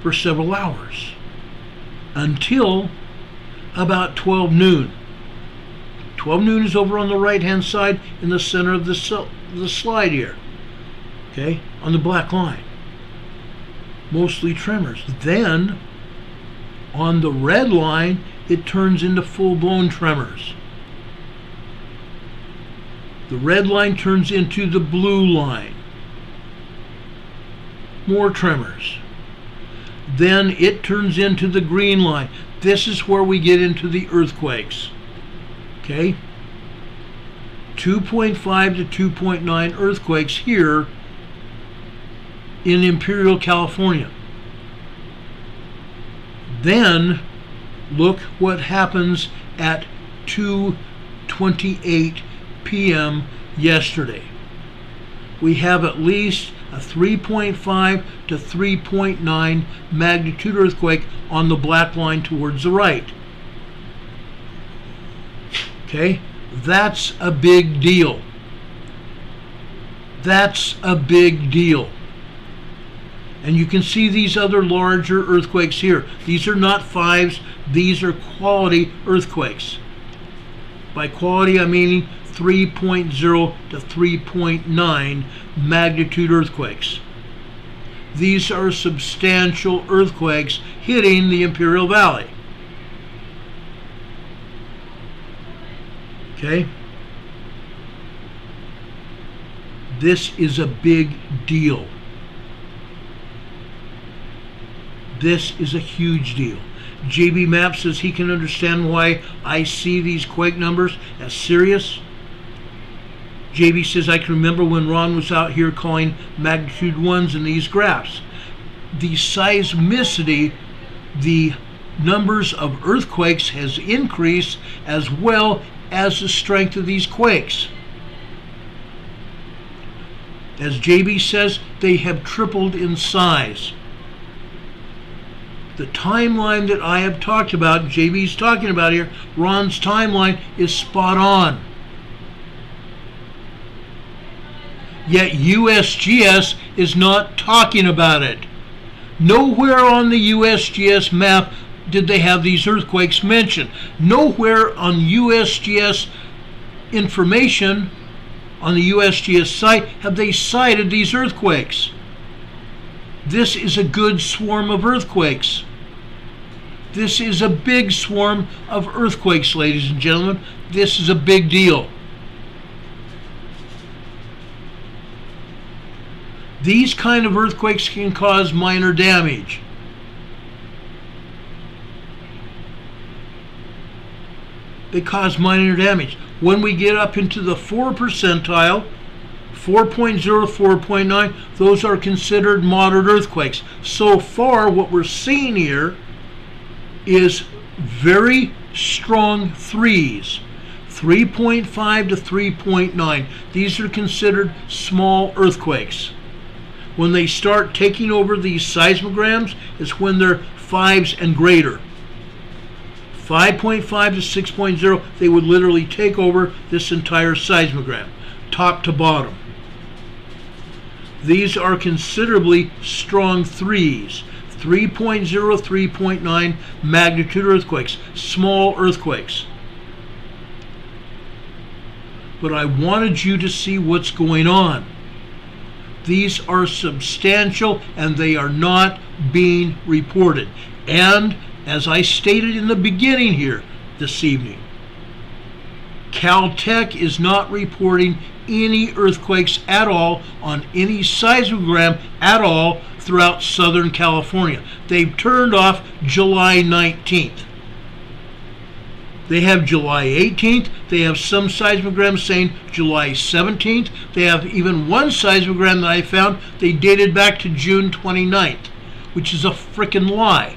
for several hours until about 12 noon. 12 noon is over on the right-hand side in the center of the slide here. Okay, on the black line. Mostly tremors. Then, on the red line, it turns into full-blown tremors. The red line turns into the blue line. More tremors. Then it turns into the green line. This is where we get into the earthquakes. Okay? 2.5 to 2.9 earthquakes here in Imperial, California. Then look what happens at 2:28 p.m. yesterday. We have at least a 3.5 to 3.9 magnitude earthquake on the black line towards the right. Okay? That's a big deal. That's a big deal. And you can see these other larger earthquakes here. These are not 5s, these are quality earthquakes. By quality, I mean 3.0 to 3.9 magnitude earthquakes. These are substantial earthquakes hitting the Imperial Valley. Okay? This is a big deal. This is a huge deal. JB Map says he can understand why I see these quake numbers as serious. JB says I can remember when Ron was out here calling magnitude 1s in these graphs. The seismicity, the numbers of earthquakes has increased as well as the strength of these quakes. As JB says, they have tripled in size. The timeline that I have talked about, JB's talking about here, Ron's timeline is spot on. Yet USGS is not talking about it. Nowhere on the USGS map did they have these earthquakes mentioned. Nowhere on USGS information on the USGS site have they cited these earthquakes. This is a good swarm of earthquakes. This is a big swarm of earthquakes, ladies and gentlemen. This is a big deal. These kind of earthquakes can cause minor damage. They cause minor damage. When we get up into the 4 percentile, 4.0, 4.9, those are considered moderate earthquakes. So far, what we're seeing here is very strong 3s, 3.5 to 3.9. These are considered small earthquakes. When they start taking over these seismograms is when they're 5s and greater. 5.5 to 6.0, they would literally take over this entire seismogram, top to bottom. These are considerably strong 3s. 3.0, 3.9 magnitude earthquakes, small earthquakes. But I wanted you to see what's going on. These are substantial and they are not being reported. And as I stated in the beginning here this evening, Caltech is not reporting any earthquakes at all on any seismogram at all throughout Southern California. They've turned off July 19th. They have July 18th. They have some seismograms saying July 17th. They have even one seismogram that I found, they dated back to June 29th, which is a frickin' lie.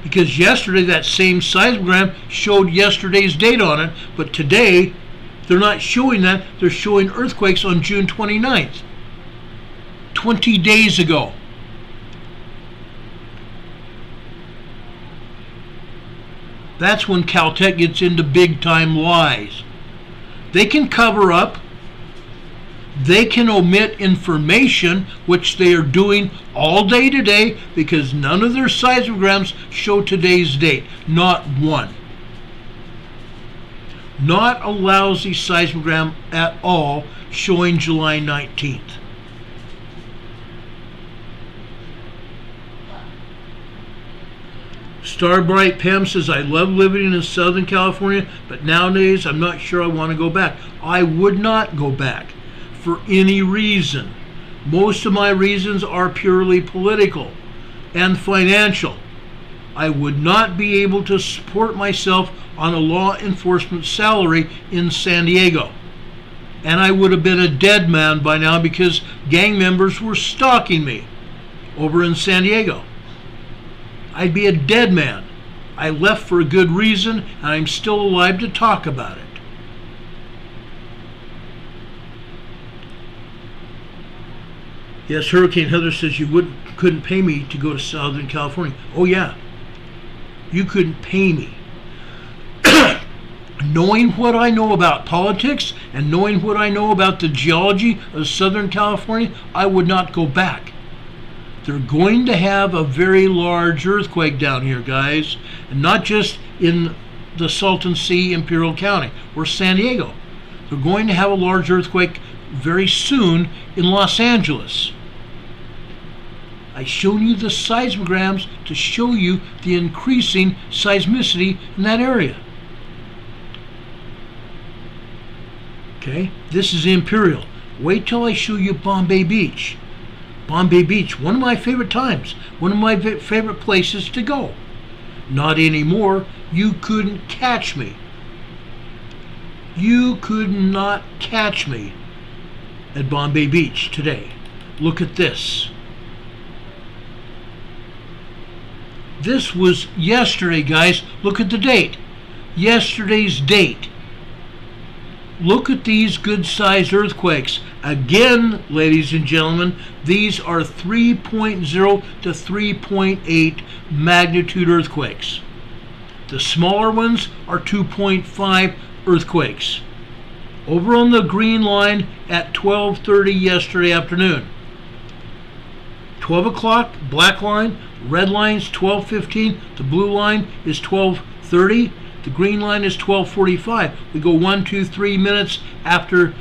Because yesterday that same seismogram showed yesterday's date on it, but today they're not showing that. They're showing earthquakes on June 29th, 20 days ago. That's when Caltech gets into big time lies. They can cover up, they can omit information, which they are doing all day today, because none of their seismograms show today's date. Not one. Not a lousy seismogram at all showing July 19th. Starbright Pam says, I love living in Southern California, but nowadays I'm not sure I want to go back. I would not go back for any reason. Most of my reasons are purely political and financial. I would not be able to support myself on a law enforcement salary in San Diego. And I would have been a dead man by now because gang members were stalking me over in San Diego. I'd be a dead man. I left for a good reason, and I'm still alive to talk about it. Yes, Hurricane Heather says you couldn't pay me to go to Southern California. Oh yeah, you couldn't pay me. Knowing what I know about politics and knowing what I know about the geology of Southern California, I would not go back. They're going to have a very large earthquake down here, guys, and not just in the Salton Sea, Imperial County, or San Diego. They're going to have a large earthquake very soon in Los Angeles. I've shown you the seismograms to show you the increasing seismicity in that area. Okay, this is Imperial. Wait till I show you Bombay Beach. Bombay Beach, one of my favorite times, one of my favorite places to go. Not anymore. You couldn't catch me. You could not catch me at Bombay Beach today. Look at this. This was yesterday, guys. Look at the date. Yesterday's date. Look at these good-sized earthquakes. Again, ladies and gentlemen, these are 3.0 to 3.8 magnitude earthquakes. The smaller ones are 2.5 earthquakes. Over on the green line at 12:30 yesterday afternoon. 12 o'clock, black line, red line's 12:15, the blue line is 12:30. The green line is 12:45. We go 1, 2, 3 minutes after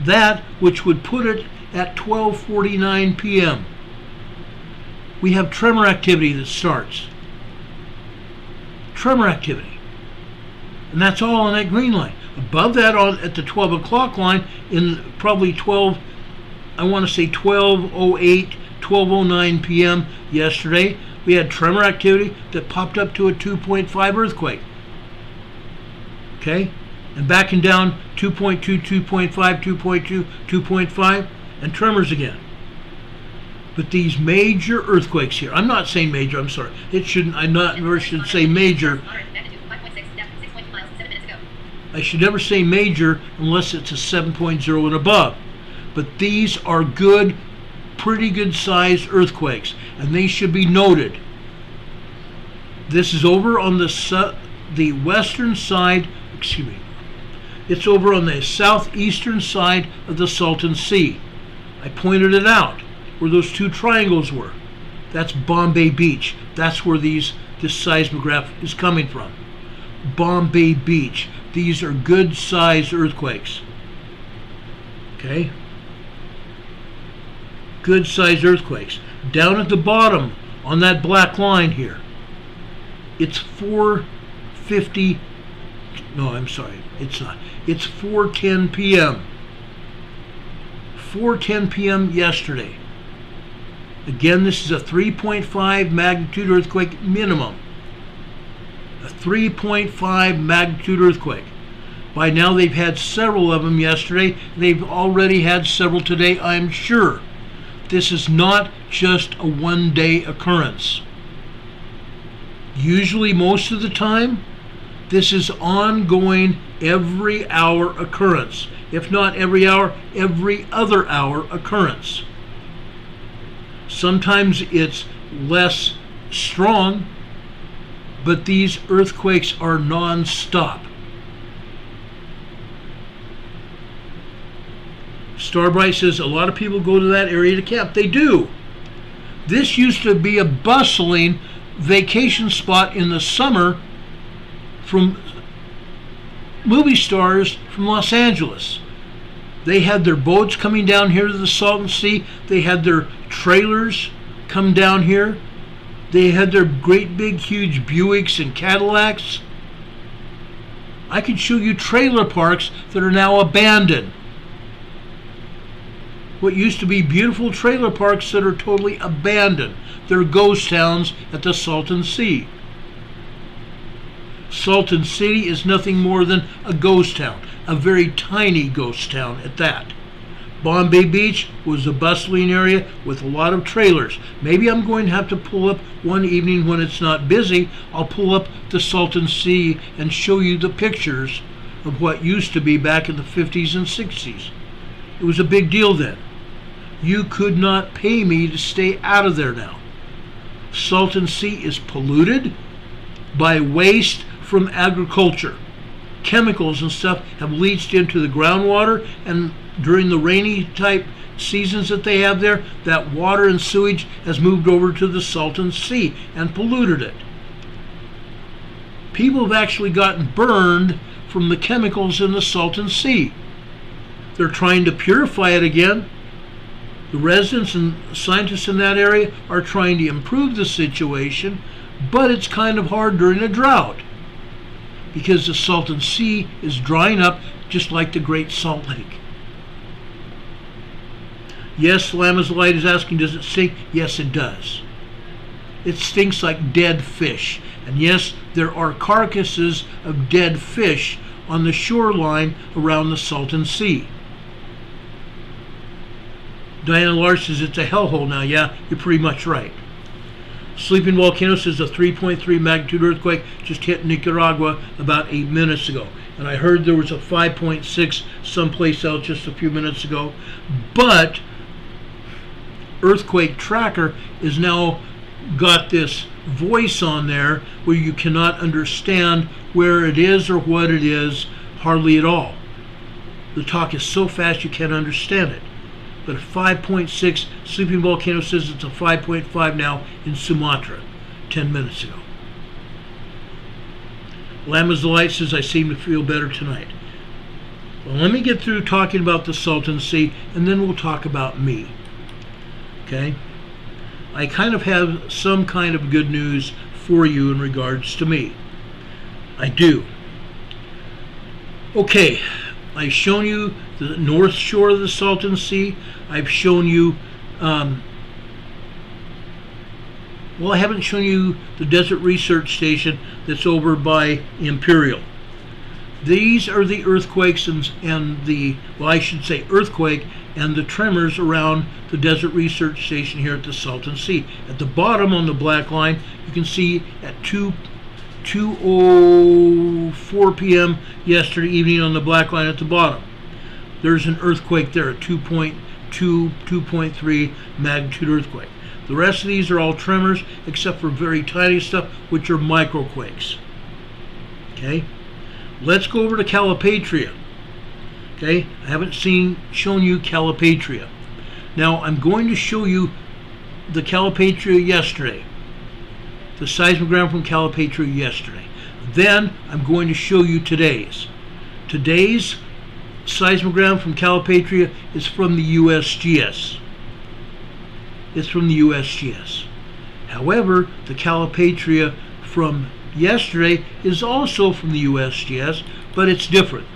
that, which would put it at 12:49 p.m. We have tremor activity that starts. Tremor activity. And that's all on that green line. Above that, at the 12 o'clock line, in probably 12:08, 12:09 p.m. yesterday, we had tremor activity that popped up to a 2.5 earthquake. Okay, and backing down 2.2, 2.5, 2.2, 2.5, and tremors again. But these major earthquakes here, I'm not saying major, I'm sorry. It shouldn't, never should say major. I should never say major unless it's a 7.0 and above. But these are good, pretty good sized earthquakes, and they should be noted. This is over on the western side, It's over on the southeastern side of the Salton Sea. I pointed it out where those two triangles were. That's Bombay Beach. That's where this seismograph is coming from. Bombay Beach. These are good-sized earthquakes. Okay? Good-sized earthquakes. Down at the bottom on that black line here, it's 4:50. No, I'm sorry. It's not. It's 4:10 p.m. 4:10 p.m. yesterday. Again, this is a 3.5 magnitude earthquake minimum. A 3.5 magnitude earthquake. By now they've had several of them yesterday. They've already had several today, I'm sure. This is not just a one-day occurrence. Usually, most of the time, this is ongoing every hour occurrence. If not every hour, every other hour occurrence. Sometimes it's less strong, but these earthquakes are non-stop. Starbright says a lot of people go to that area to camp. They do. This used to be a bustling vacation spot in the summer from movie stars from Los Angeles. They had their boats coming down here to the Salton Sea. They had their trailers come down here. They had their great big huge Buicks and Cadillacs. I could show you trailer parks that are now abandoned. What used to be beautiful trailer parks that are totally abandoned. They're ghost towns at the Salton Sea. Salton City is nothing more than a ghost town, a very tiny ghost town at that. Bombay Beach was a bustling area with a lot of trailers. Maybe I'm going to have to pull up one evening when it's not busy. I'll pull up the Salton Sea and show you the pictures of what used to be back in the 50s and 60s. It was a big deal then. You could not pay me to stay out of there now. Salton Sea is polluted by waste from agriculture. Chemicals and stuff have leached into the groundwater, and during the rainy type seasons that they have there, that water and sewage has moved over to the Salton Sea and polluted it. People have actually gotten burned from the chemicals in the Salton Sea. They're trying to purify it again. The residents and scientists in that area are trying to improve the situation, but it's kind of hard during a drought because the Salton Sea is drying up just like the Great Salt Lake. Yes, Lama's Light is asking, does it stink? Yes, it does. It stinks like dead fish. And yes, there are carcasses of dead fish on the shoreline around the Salton Sea. Diana Lars says it's a hellhole now. Yeah, you're pretty much right. Sleeping Volcano says a 3.3 magnitude earthquake just hit Nicaragua about 8 minutes ago. And I heard there was a 5.6 someplace else just a few minutes ago. But Earthquake Tracker is now got this voice on there where you cannot understand where it is or what it is hardly at all. The talk is so fast you can't understand it. But a 5.6, Sleeping Volcano says it's a 5.5 now in Sumatra, 10 minutes ago. Lama's Delight says, I seem to feel better tonight. Well, let me get through talking about the Salton Sea, and then we'll talk about me. Okay? I kind of have some kind of good news for you in regards to me. I do. Okay, I've shown you the north shore of the Salton Sea. I've shown you, well, I haven't shown you the Desert Research Station that's over by Imperial. These are the earthquakes and the, well, I should say earthquake and the tremors around the Desert Research Station here at the Salton Sea. At the bottom on the black line, you can see at 2:04 p.m. yesterday evening on the black line at the bottom, there's an earthquake there, a 2.2, 2.3 magnitude earthquake. The rest of these are all tremors except for very tiny stuff, which are microquakes. Okay? Let's go over to Calipatria. Okay, I haven't shown you Calipatria. Now I'm going to show you the Calipatria yesterday, the seismogram from Calipatria yesterday. Then I'm going to show you today's. Today's seismogram from Calipatria is from the USGS. It's from the USGS. However, the Calipatria from yesterday is also from the USGS, but it's different.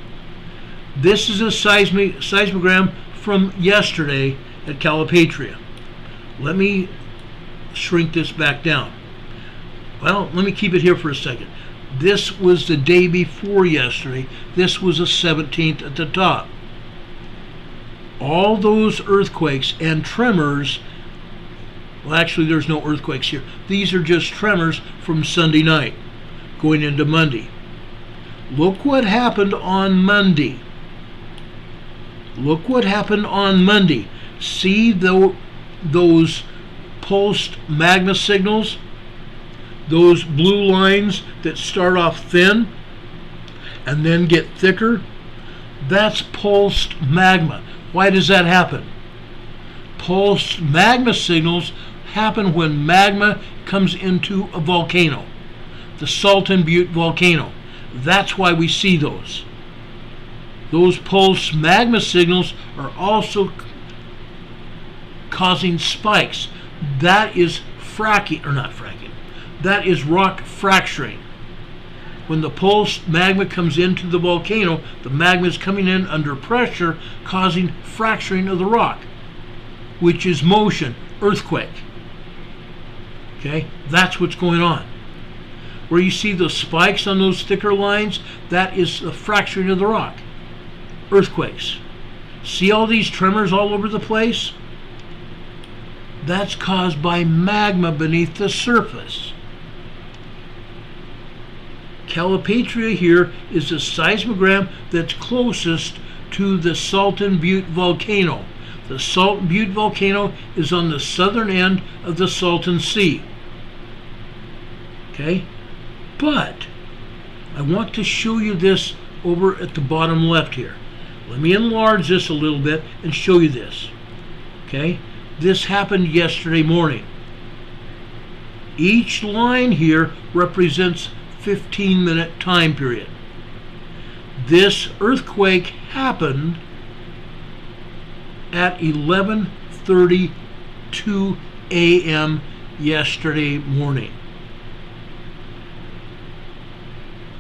This is a seismogram from yesterday at Calipatria. Let me shrink this back down. Well, let me keep it here for a second. This was the day before yesterday. This was the 17th at the top. All those earthquakes and tremors, well, actually there's no earthquakes here. These are just tremors from Sunday night going into Monday. Look what happened on Monday. Look what happened on Monday. See those pulsed magma signals? Those blue lines that start off thin and then get thicker? That's pulsed magma. Why does that happen? Pulsed magma signals happen when magma comes into a volcano, the Salton Butte volcano. That's why we see those. Those pulsed magma signals are also causing spikes. That is that is rock fracturing. When the pulsed magma comes into the volcano, the magma is coming in under pressure, causing fracturing of the rock, which is motion, earthquake. Okay, that's what's going on. Where you see those spikes on those thicker lines, that is the fracturing of the rock. Earthquakes. See all these tremors all over the place? That's caused by magma beneath the surface. Calipatria here is the seismogram that's closest to the Salton Butte volcano. The Salton Butte volcano is on the southern end of the Salton Sea. Okay? But I want to show you this over at the bottom left here. Let me enlarge this a little bit and show you this. Okay? This happened yesterday morning. Each line here represents 15-minute time period. This earthquake happened at 11:32 a.m. yesterday morning.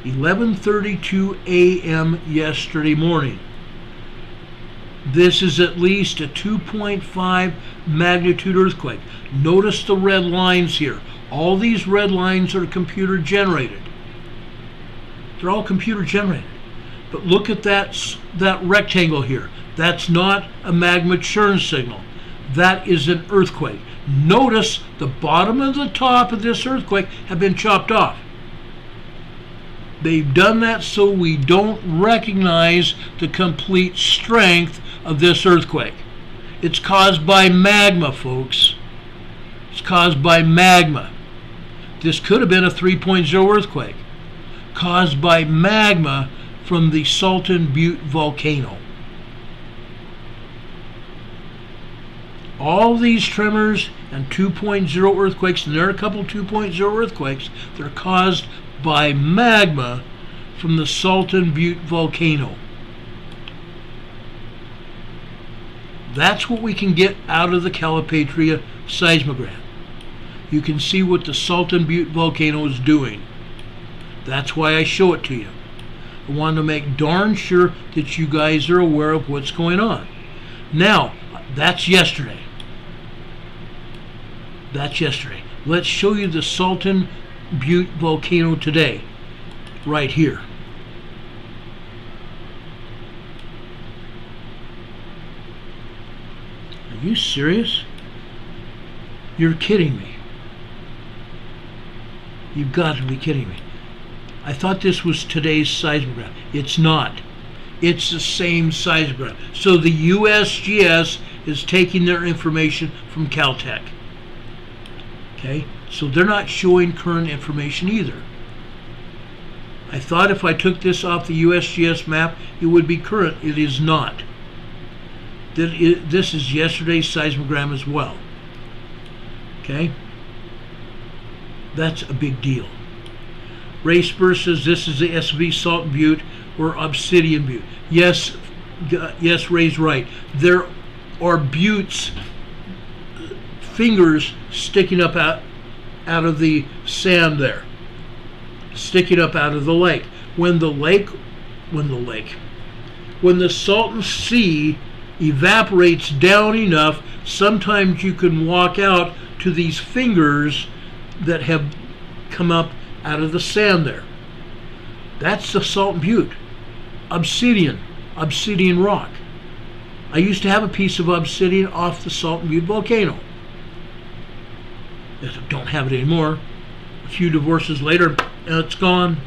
11:32 a.m. yesterday morning. This is at least a 2.5 magnitude earthquake. Notice the red lines here. All these red lines are computer generated. They're all computer generated. But look at that rectangle here. That's not a magma churn signal. That is an earthquake. Notice the bottom and the top of this earthquake have been chopped off. They've done that so we don't recognize the complete strength of this earthquake. It's caused by magma, folks. It's caused by magma. This could have been a 3.0 earthquake caused by magma from the Salton Butte volcano. All these tremors and 2.0 earthquakes, and there are a couple 2.0 earthquakes, they're caused by magma from the Salton Butte volcano. That's what we can get out of the Calipatria seismogram. You can see what the Salton Butte volcano is doing. That's why I show it to you. I want to make darn sure that you guys are aware of what's going on. Now, that's yesterday. That's yesterday. Let's show you the Salton Butte volcano today, right here. Are you serious? You're kidding me. You've got to be kidding me. I thought this was today's seismogram. It's not. It's the same seismogram. So the USGS is taking their information from Caltech. Okay? So they're not showing current information either. I thought if I took this off the USGS map, it would be current. It is not. This is yesterday's seismogram as well. Okay? That's a big deal. Ray Spur says this is the SV Salt Butte or Obsidian Butte. Yes, Ray's right. There are buttes, fingers sticking up out of the sand there, sticking up out of the lake. When the Salton Sea evaporates down enough, sometimes you can walk out to these fingers that have come up out of the sand there. That's the Salton Butte. Obsidian rock. I used to have a piece of obsidian off the Salton Butte volcano. I don't have it anymore. A few divorces later, it's gone.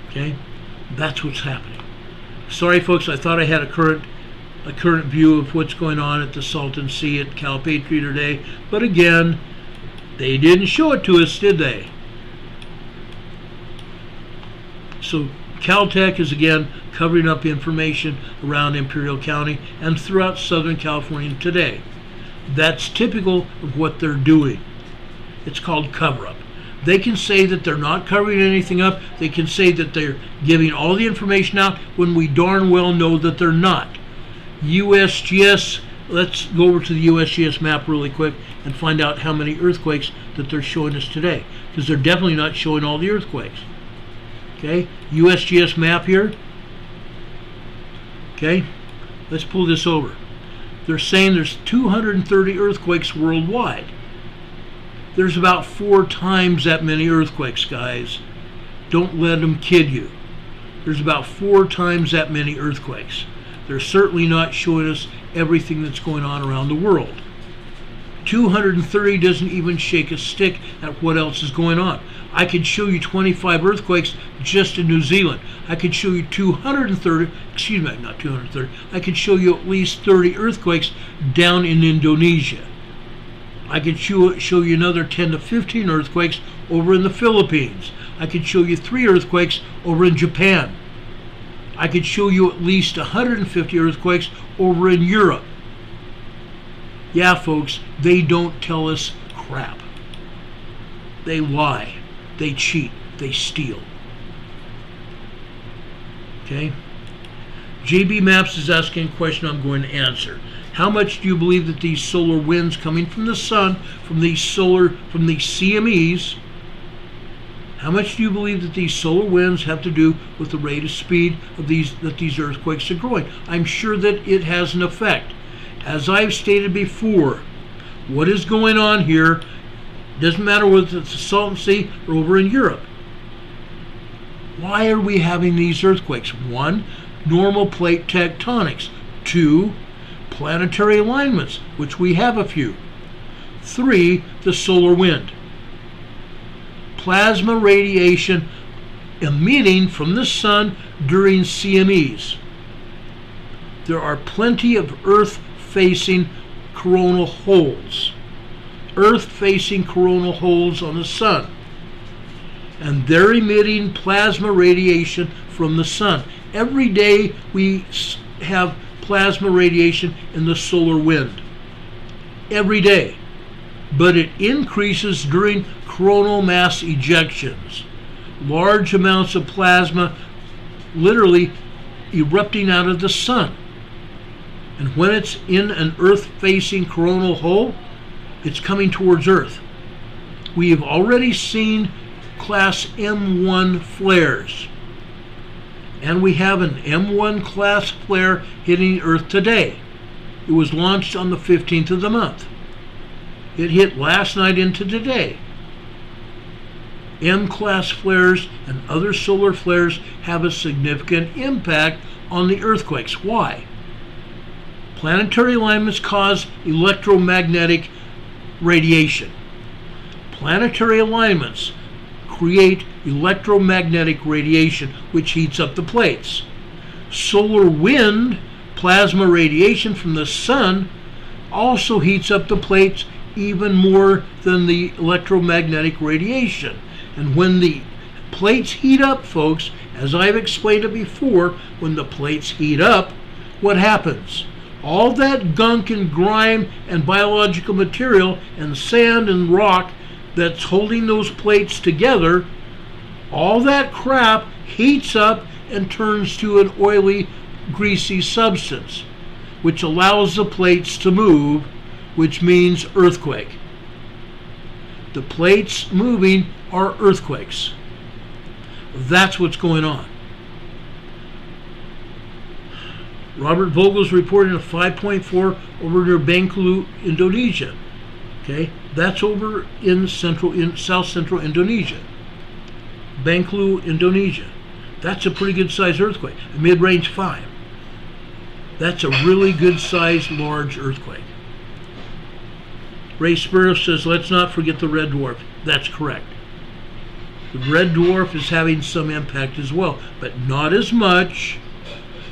Okay, that's what's happening. Sorry, folks. I thought I had a current view of what's going on at the Salton Sea at Cal Patriot Day, but again, they didn't show it to us, did they? So Caltech is again covering up information around Imperial County and throughout Southern California today. That's typical of what they're doing. It's called cover-up. They can say that they're not covering anything up. They can say that they're giving all the information out when we darn well know that they're not. USGS, let's go over to the USGS map really quick and find out how many earthquakes that they're showing us today, because they're definitely not showing all the earthquakes. Okay, USGS map here. Okay, let's pull this over. They're saying there's 230 earthquakes worldwide. There's about 4 times that many earthquakes, guys. Don't let them kid you. There's about 4 times that many earthquakes. They're certainly not showing us everything that's going on around the world. 230 doesn't even shake a stick at what else is going on. I could show you 25 earthquakes just in New Zealand. I could show you 230, excuse me, not 230. I could show you at least 30 earthquakes down in Indonesia. I could show you another 10 to 15 earthquakes over in the Philippines. I could show you 3 earthquakes over in Japan. I could show you at least 150 earthquakes over in Europe. Yeah, folks, they don't tell us crap. They lie. They cheat. They steal. Okay? JB Maps is asking a question I'm going to answer. How much do you believe that these solar winds coming from the sun, from these CMEs, how much do you believe that these solar winds have to do with the rate of speed of that these earthquakes are growing? I'm sure that it has an effect. As I've stated before, what is going on here doesn't matter whether it's the Salton Sea or over in Europe. Why are we having these earthquakes? 1, normal plate tectonics. 2, planetary alignments, which we have a few. 3, the solar wind. Plasma radiation emitting from the sun during CMEs. There are plenty of Earth-facing coronal holes. Earth-facing coronal holes on the sun. And they're emitting plasma radiation from the sun. Every day we have plasma radiation in the solar wind. Every day. But it increases during coronal mass ejections. Large amounts of plasma literally erupting out of the sun. And when it's in an Earth-facing coronal hole, it's coming towards Earth. We have already seen class M1 flares. And we have an M1 class flare hitting Earth today. It was launched on the 15th of the month. It hit last night into today. M-class flares and other solar flares have a significant impact on the earthquakes. Why? Planetary alignments cause electromagnetic radiation. Planetary alignments create electromagnetic radiation, which heats up the plates. Solar wind, plasma radiation from the sun, also heats up the plates even more than the electromagnetic radiation. And when the plates heat up, folks, as I've explained it before, when the plates heat up, what happens? All that gunk and grime and biological material and sand and rock that's holding those plates together, all that crap heats up and turns to an oily, greasy substance, which allows the plates to move, which means earthquake. The plates moving are earthquakes. That's what's going on. Robert Vogel's reporting a 5.4 over near Bengkulu, Indonesia. Okay, that's over in south central Indonesia. Bengkulu, Indonesia. That's a pretty good sized earthquake. A mid-range 5. That's a really good sized large earthquake. Ray Spurrier says, let's not forget the red dwarf. That's correct. The red dwarf is having some impact as well, but not as much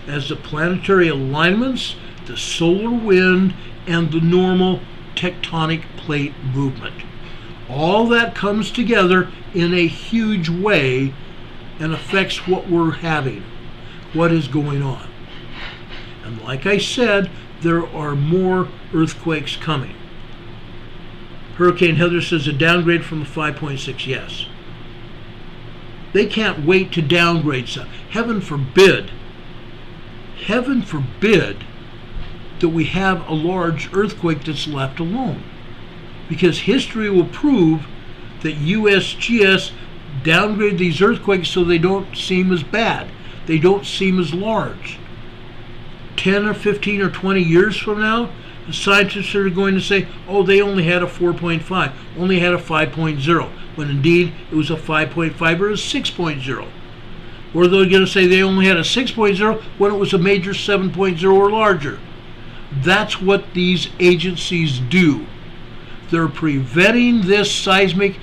as the planetary alignments, the solar wind, and the normal tectonic plate movement. All that comes together in a huge way and affects what we're having, what is going on. And like I said, there are more earthquakes coming. Hurricane Heather says a downgrade from a 5.6, yes. They can't wait to downgrade stuff. Heaven forbid that we have a large earthquake that's left alone. Because history will prove that USGS downgrade these earthquakes so they don't seem as bad. They don't seem as large. 10 or 15 or 20 years from now, the scientists are going to say, oh, they only had a 4.5, only had a 5.0, when indeed it was a 5.5 or a 6.0. Or they're going to say they only had a 6.0 when it was a major 7.0 or larger. That's what these agencies do. They're preventing this scientific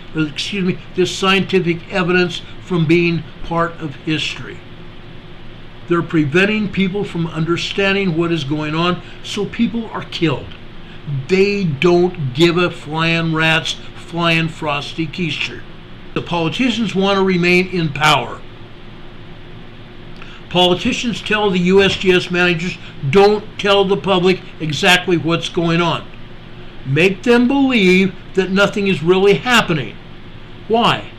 evidence from being part of history. They're preventing people from understanding what is going on, so people are killed. They don't give a flying rat's flying frosty keister. The politicians want to remain in power. Politicians tell the USGS managers, don't tell the public exactly what's going on. Make them believe that nothing is really happening. Why?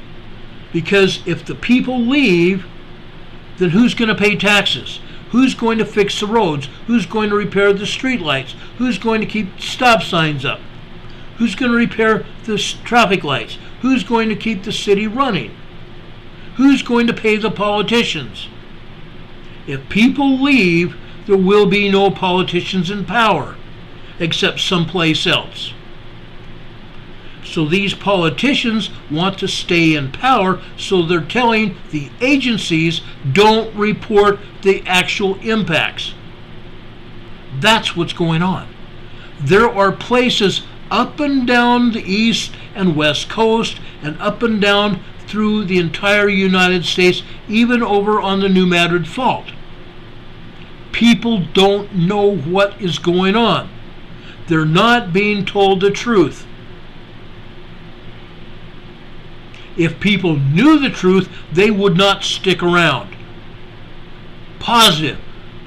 Because if the people leave, then who's going to pay taxes? Who's going to fix the roads? Who's going to repair the streetlights? Who's going to keep stop signs up? Who's going to repair the traffic lights? Who's going to keep the city running? Who's going to pay the politicians? If people leave, there will be no politicians in power, except someplace else. So these politicians want to stay in power, so they're telling the agencies, don't report the actual impacts. That's what's going on. There are places up and down the east and west coast and up and down through the entire United States, even over on the New Madrid Fault. People don't know what is going on. They're not being told the truth. If people knew the truth, they would not stick around. Positive.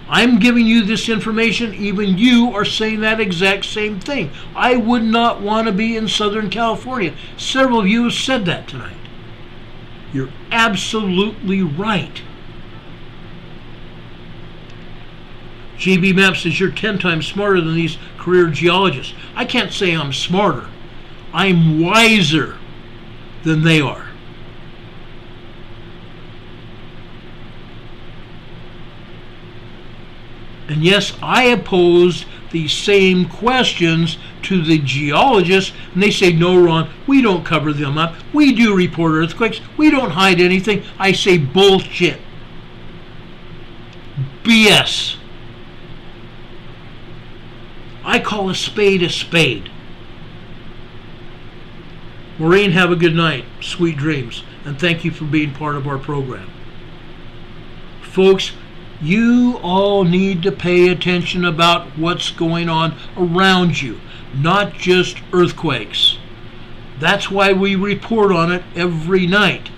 I'm giving you this information, even you are saying that exact same thing. I would not want to be in Southern California. Several of you have said that tonight. You're absolutely right. GB Map says you're 10 times smarter than these career geologists. I can't say I'm smarter. I'm wiser than they are. And yes, I have posed the same questions to the geologists, and they say, no, Ron, we don't cover them up. We do report earthquakes. We don't hide anything. I say bullshit. BS. I call a spade a spade. Maureen, have a good night. Sweet dreams. And thank you for being part of our program. Folks, you all need to pay attention about what's going on around you, not just earthquakes. That's why we report on it every night.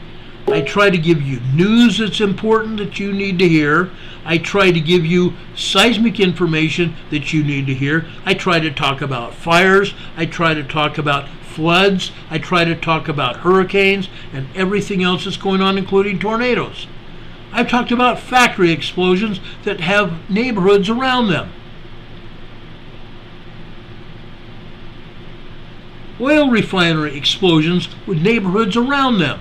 I try to give you news that's important that you need to hear. I try to give you seismic information that you need to hear. I try to talk about fires. I try to talk about floods. I try to talk about hurricanes and everything else that's going on, including tornadoes. I've talked about factory explosions that have neighborhoods around them. Oil refinery explosions with neighborhoods around them.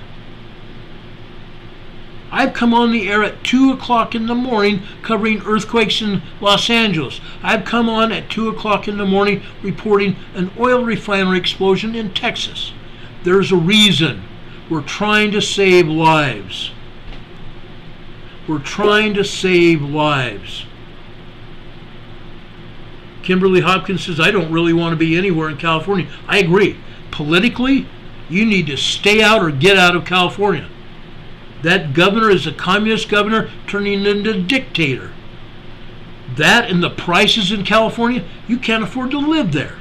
I've come on the air at 2 o'clock in the morning covering earthquakes in Los Angeles. I've come on at 2 o'clock in the morning reporting an oil refinery explosion in Texas. There's a reason. We're trying to save lives. We're trying to save lives. Kimberly Hopkins says, I don't really want to be anywhere in California. I agree. Politically, you need to stay out or get out of California. That governor is a communist governor turning into a dictator. That and the prices in California, you can't afford to live there.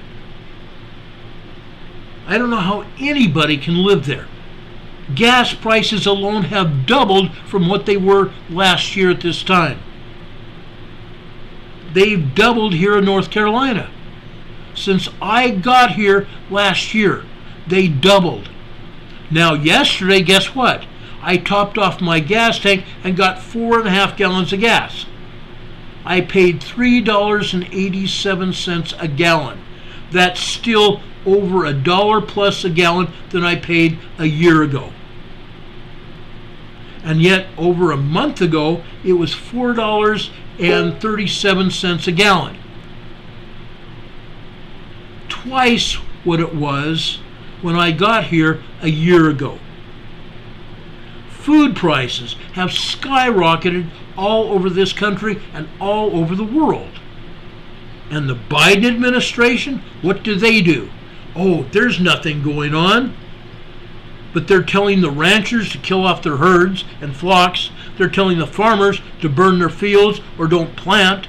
I don't know how anybody can live there. Gas prices alone have doubled from what they were last year at this time. They've doubled here in North Carolina. Since I got here last year, they doubled. Now yesterday, guess what? I topped off my gas tank and got 4.5 gallons of gas. I paid $3.87 a gallon. That's still over $1 plus a gallon than I paid a year ago. And yet, over a month ago, it was $4.37 a gallon. Twice what it was when I got here a year ago. Food prices have skyrocketed all over this country and all over the world. And the Biden administration, what do? Oh, there's nothing going on. But they're telling the ranchers to kill off their herds and flocks. They're telling the farmers to burn their fields or don't plant.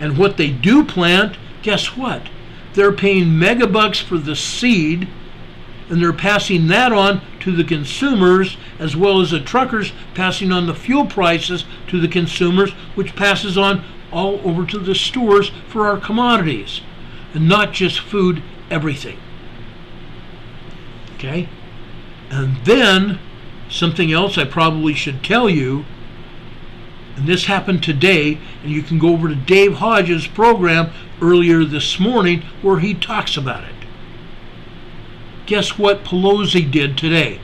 And what they do plant, guess what? They're paying megabucks for the seed, and they're passing that on to the consumers, as well as the truckers passing on the fuel prices to the consumers, which passes on all over to the stores for our commodities. And not just food, everything. Okay? And then, something else I probably should tell you, and this happened today, and you can go over to Dave Hodges' program earlier this morning where he talks about it. Guess what Pelosi did today?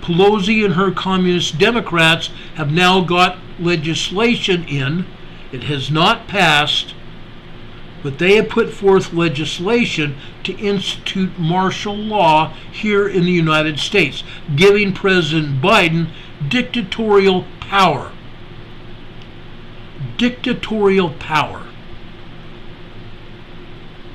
Pelosi and her communist Democrats have now got legislation in. It has not passed, but they have put forth legislation to institute martial law here in the United States, giving President Biden dictatorial power. Dictatorial power.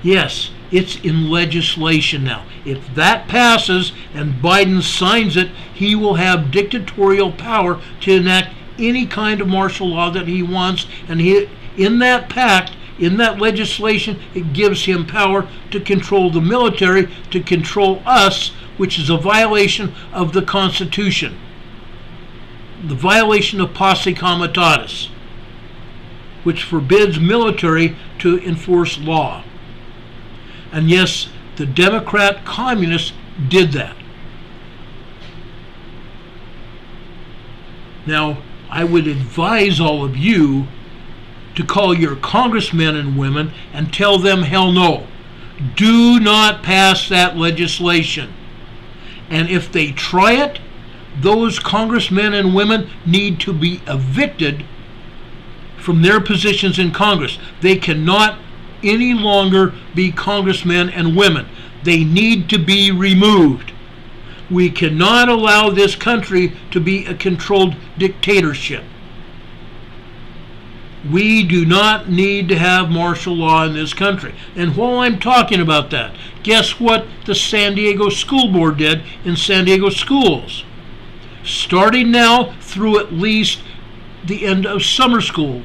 Yes, it's in legislation now. If that passes and Biden signs it, he will have dictatorial power to enact any kind of martial law that he wants, and in that pact, in that legislation, it gives him power to control the military, to control us, which is a violation of the Constitution. The violation of posse comitatus, which forbids military to enforce law. And yes, the Democrat communists did that. Now, I would advise all of you to call your congressmen and women and tell them hell no. Do not pass that legislation. And if they try it, those congressmen and women need to be evicted from their positions in Congress. They cannot any longer be congressmen and women. They need to be removed. We cannot allow this country to be a controlled dictatorship. We do not need to have martial law in this country. And while I'm talking about that, guess what the San Diego School Board did in San Diego schools? Starting now through at least the end of summer school,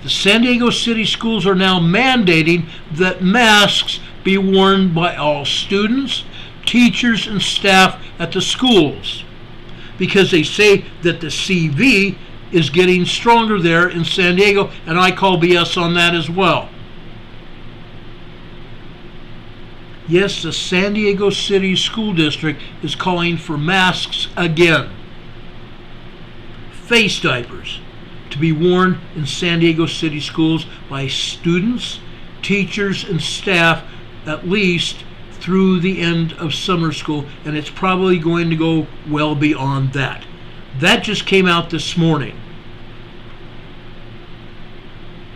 the San Diego City schools are now mandating that masks be worn by all students, teachers, and staff at the schools. because they say that the CV is getting stronger there in San Diego, and I call BS on that as well. Yes, the San Diego City School District is calling for masks again. Face diapers to be worn in San Diego City schools by students, teachers, and staff at least through the end of summer school, and it's probably going to go well beyond that. That just came out this morning.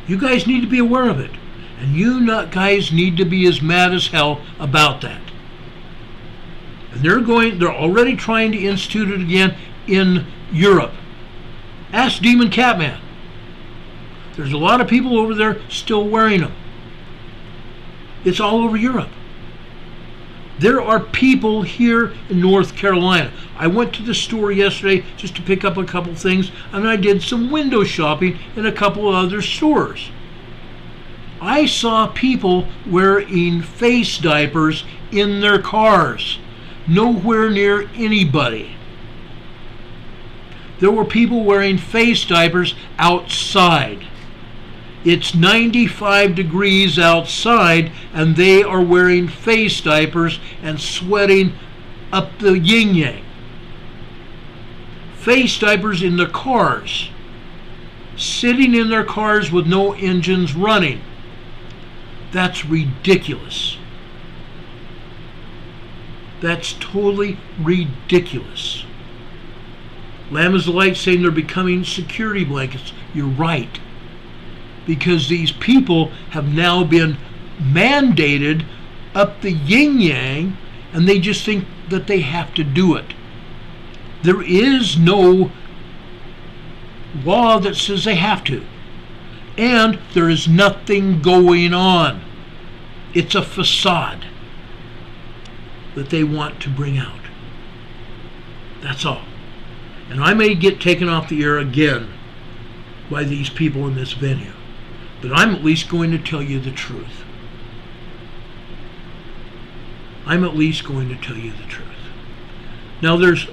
You guys need to be aware of it, and you guys need to be as mad as hell about that. And they're already trying to institute it again in Europe. Ask Demon Catman. There's a lot of people over there still wearing them. It's all over Europe. There are people here in North Carolina. I went to the store yesterday just to pick up a couple things, and I did some window shopping in a couple of other stores. I saw people wearing face diapers in their cars, nowhere near anybody. There were people wearing face diapers outside. It's 95 degrees outside, and they are wearing face diapers and sweating up the yin-yang. Face diapers in their cars, sitting in their cars with no engines running. That's ridiculous. That's totally ridiculous. Lamb is the light saying they're becoming security blankets. You're right. Because these people have now been mandated up the yin-yang, and they just think that they have to do it. There is no law that says they have to. And there is nothing going on. It's a facade that they want to bring out. That's all. And I may get taken off the air again by these people in this venue, but I'm at least going to tell you the truth. I'm at least going to tell you the truth. Now there's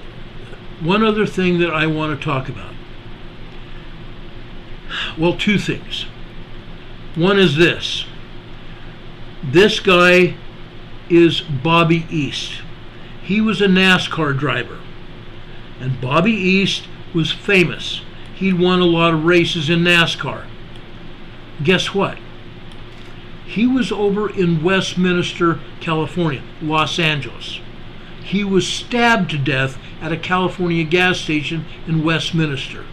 one other thing that I want to talk about. Well, two things. One is this. This guy is Bobby East. He was a NASCAR driver. And Bobby East was famous. He'd won a lot of races in NASCAR. Guess what? He was over in Westminster, California, Los Angeles. He was stabbed to death at a California gas station in Westminster.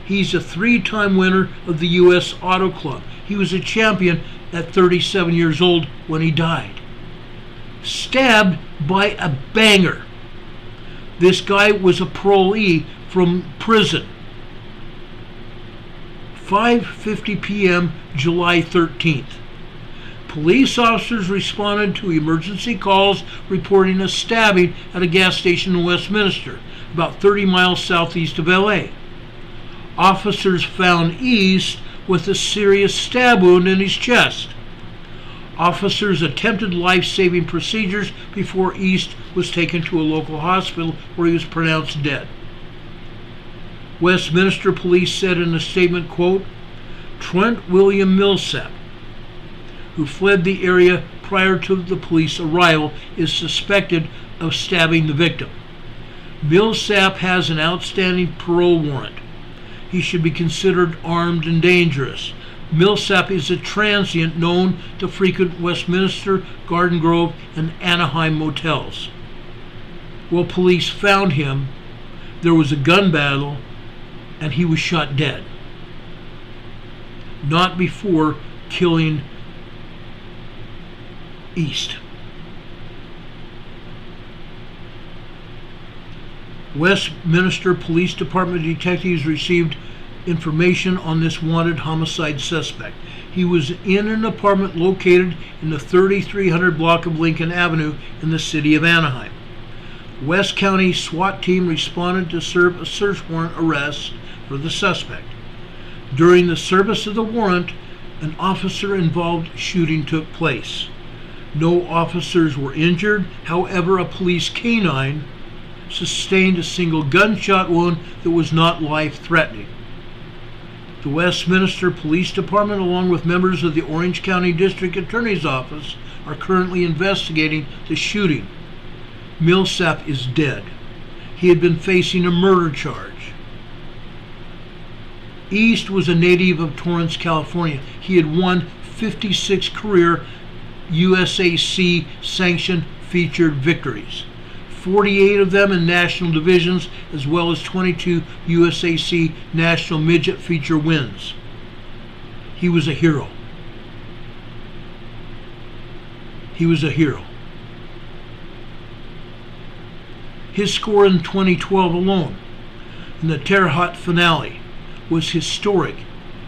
He's a 3-time winner of the U.S. Auto Club. He was a champion at 37 years old when he died. Stabbed by a banger. This guy was a parolee from prison. 5:50 p.m. July 13th. Police officers responded to emergency calls reporting a stabbing at a gas station in Westminster, about 30 miles southeast of LA. Officers found East with a serious stab wound in his chest. Officers attempted life-saving procedures before East was taken to a local hospital where he was pronounced dead. Westminster police said in a statement, quote, Trent William Millsap, who fled the area prior to the police arrival, is suspected of stabbing the victim. Millsap has an outstanding parole warrant. He should be considered armed and dangerous. Millsap is a transient known to frequent Westminster, Garden Grove, and Anaheim motels. Well, police found him. There was a gun battle, and he was shot dead. Not before killing East. Westminster Police Department detectives received information on this wanted homicide suspect. He was in an apartment located in the 3300 block of Lincoln Avenue in the city of Anaheim. West County SWAT team responded to serve a search warrant arrest for the suspect. During the service of the warrant, an officer-involved shooting took place. No officers were injured. However, a police canine sustained a single gunshot wound that was not life-threatening. The Westminster Police Department, along with members of the Orange County District Attorney's Office, are currently investigating the shooting. Millsap is dead. He had been facing a murder charge. East was a native of Torrance, California. He had won 56 career USAC sanctioned featured victories, 48 of them in national divisions, as well as 22 USAC national midget feature wins. He was a hero. He was a hero. His score in 2012 alone, in the Terre Haute finale, was historic.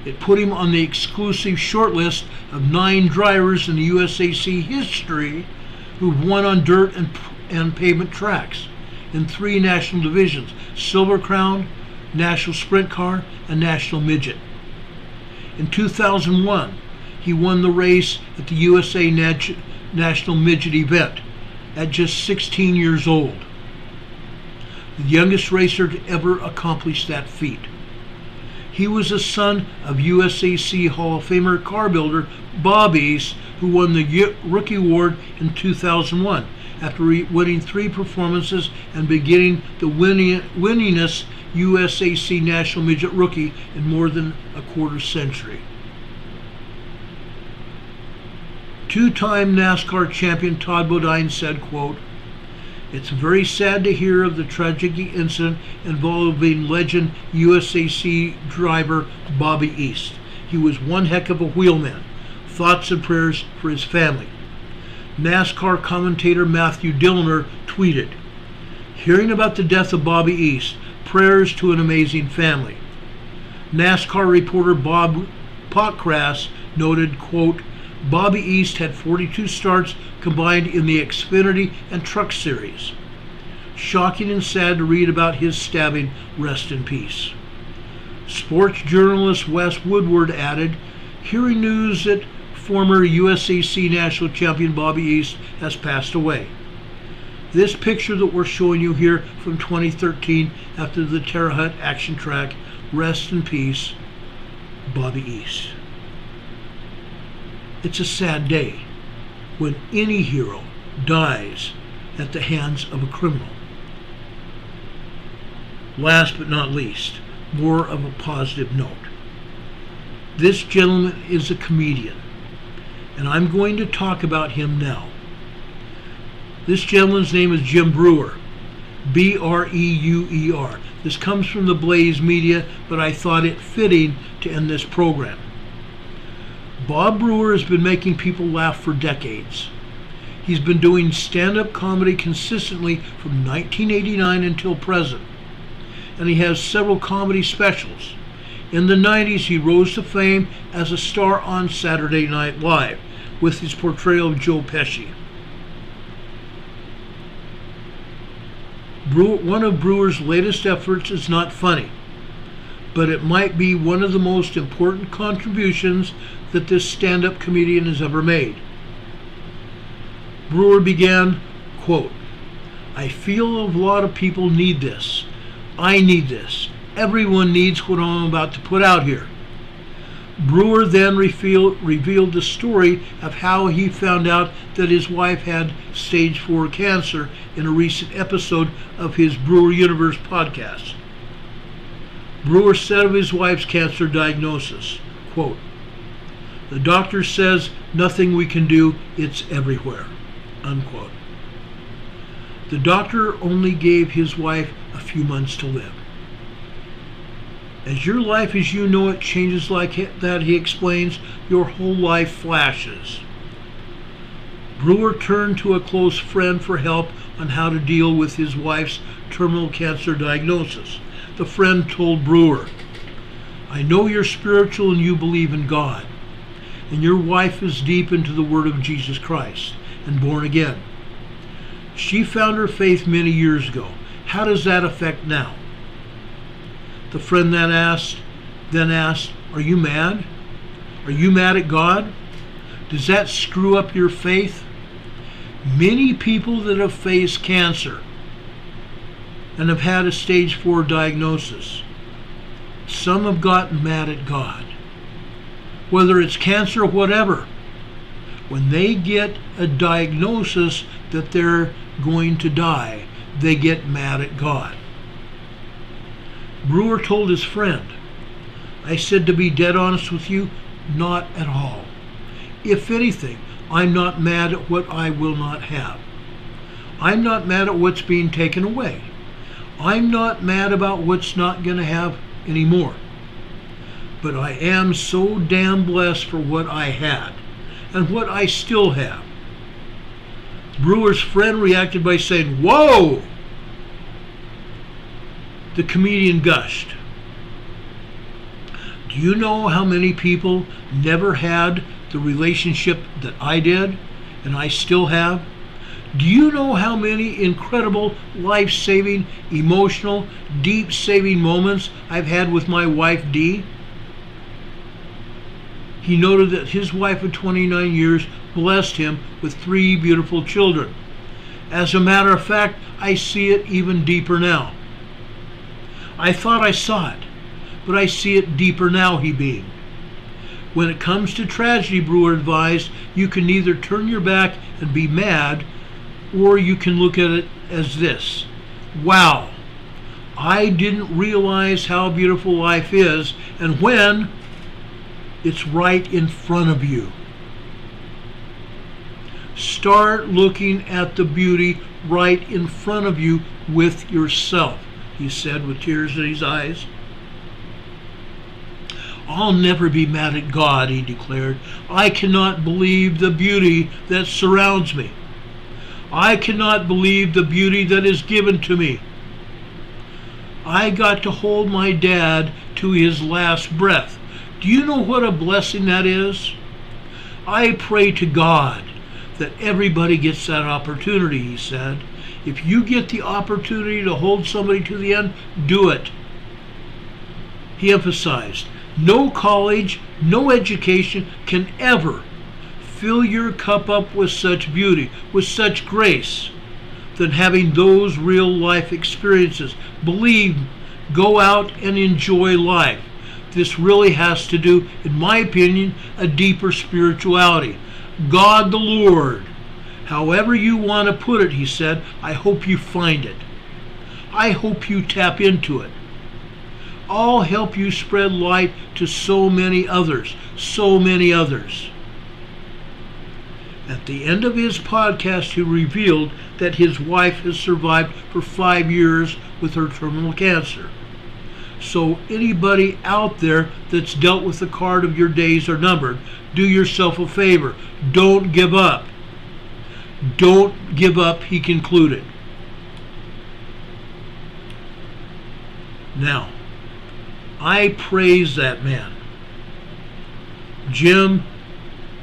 It put him on the exclusive shortlist of 9 drivers in the USAC history who've won on dirt and pavement tracks in 3 national divisions: Silver Crown, National Sprint Car, and National Midget. In 2001, he won the race at the USA National Midget event at just 16 years old, the youngest racer to ever accomplish that feat. He was a son of USAC Hall of Famer car builder Bob East, who won the Rookie Award in 2001 after winning 3 performances and beginning the winningest USAC National Midget Rookie in more than a quarter century. 2-time NASCAR champion Todd Bodine said, quote, "It's very sad to hear of the tragic incident involving legend USAC driver Bobby East. He was one heck of a wheelman. Thoughts and prayers for his family." NASCAR commentator Matthew Dillner tweeted, "Hearing about the death of Bobby East, prayers to an amazing family." NASCAR reporter Bob Pottcrass noted, quote, "Bobby East had 42 starts combined in the Xfinity and Truck Series. Shocking and sad to read about his stabbing. Rest in peace." Sports journalist Wes Woodward added, "Hearing news that former USAC national champion Bobby East has passed away. This picture that we're showing you here from 2013 after the Terre Haute action track, rest in peace, Bobby East." It's a sad day when any hero dies at the hands of a criminal. Last but not least, more of a positive note. This gentleman is a comedian, and I'm going to talk about him now. This gentleman's name is Jim Breuer, Breuer. This comes from the Blaze Media, but I thought it fitting to end this program. Bob Breuer has been making people laugh for decades. He's been doing stand-up comedy consistently from 1989 until present, and he has several comedy specials. In the 90s, he rose to fame as a star on Saturday Night Live with his portrayal of Joe Pesci. One of Breuer's latest efforts is not funny, but it might be one of the most important contributions that this stand-up comedian has ever made. Breuer began, quote, "I feel a lot of people need this. I need this. Everyone needs what I'm about to put out here." Breuer then revealed the story of how he found out that his wife had stage 4 cancer in a recent episode of his Breuer Universe podcast. Breuer said of his wife's cancer diagnosis, quote, "The doctor says nothing we can do, it's everywhere," unquote. The doctor only gave his wife a few months to live. As your life as you know it changes like that, he explains, your whole life flashes. Breuer turned to a close friend for help on how to deal with his wife's terminal cancer diagnosis. The friend told Breuer, "I know you're spiritual and you believe in God, and your wife is deep into the Word of Jesus Christ and born again. She found her faith many years ago. How does that affect now?" The friend then asked, "Are you mad? Are you mad at God? Does that screw up your faith? Many people that have faced cancer and have had a stage 4 diagnosis. Some have gotten mad at God. Whether it's cancer or whatever, when they get a diagnosis that they're going to die, they get mad at God. Brewer told his friend, I said, to be dead honest with you, not at all. If anything, I'm not mad at what I will not have. I'm not mad at what's being taken away. I'm not mad about what's not going to have anymore. But I am so damn blessed for what I had and what I still have. Brewer's friend reacted by saying, whoa! The comedian gushed. Do you know how many people never had the relationship that I did and I still have? Do you know how many incredible, life-saving, emotional, deep-saving moments I've had with my wife, Dee? He noted that his wife of 29 years blessed him with 3 beautiful children. As a matter of fact, I see it even deeper now. I thought I saw it, but I see it deeper now, he beamed. When it comes to tragedy, Brewer advised, you can either turn your back and be mad, or you can look at it as this. Wow, I didn't realize how beautiful life is, and when it's right in front of you. Start looking at the beauty right in front of you with yourself, he said with tears in his eyes. I'll never be mad at God, he declared. I cannot believe the beauty that surrounds me. I cannot believe the beauty that is given to me. I got to hold my dad to his last breath. Do you know what a blessing that is? I pray to God that everybody gets that opportunity, he said. If you get the opportunity to hold somebody to the end, do it. He emphasized, no college, no education can ever fill your cup up with such beauty, with such grace, than having those real life experiences. Believe, go out and enjoy life. This really has to do, in my opinion, a deeper spirituality. God the Lord, however you want to put it, he said, I hope you find it. I hope you tap into it. I'll help you spread light to so many others, so many others. At the end of his podcast, he revealed that his wife has survived for 5 years with her terminal cancer. So anybody out there that's dealt with the card of your days are numbered, do yourself a favor. Don't give up. Don't give up, he concluded. Now, I praise that man. Jim,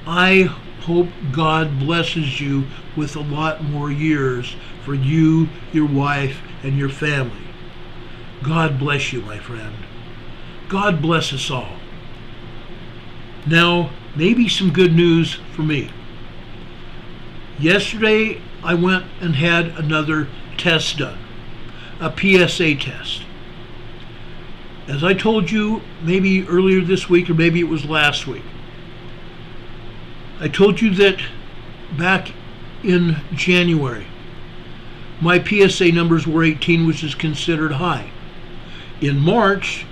I hope God blesses you with a lot more years for you, your wife, and your family. God bless you, my friend. God bless us all. Now, maybe some good news for me. Yesterday, I went and had another test done, a PSA test. As I told you, maybe earlier this week or maybe it was last week, I told you that back in January, my PSA numbers were 18, which is considered high. In March,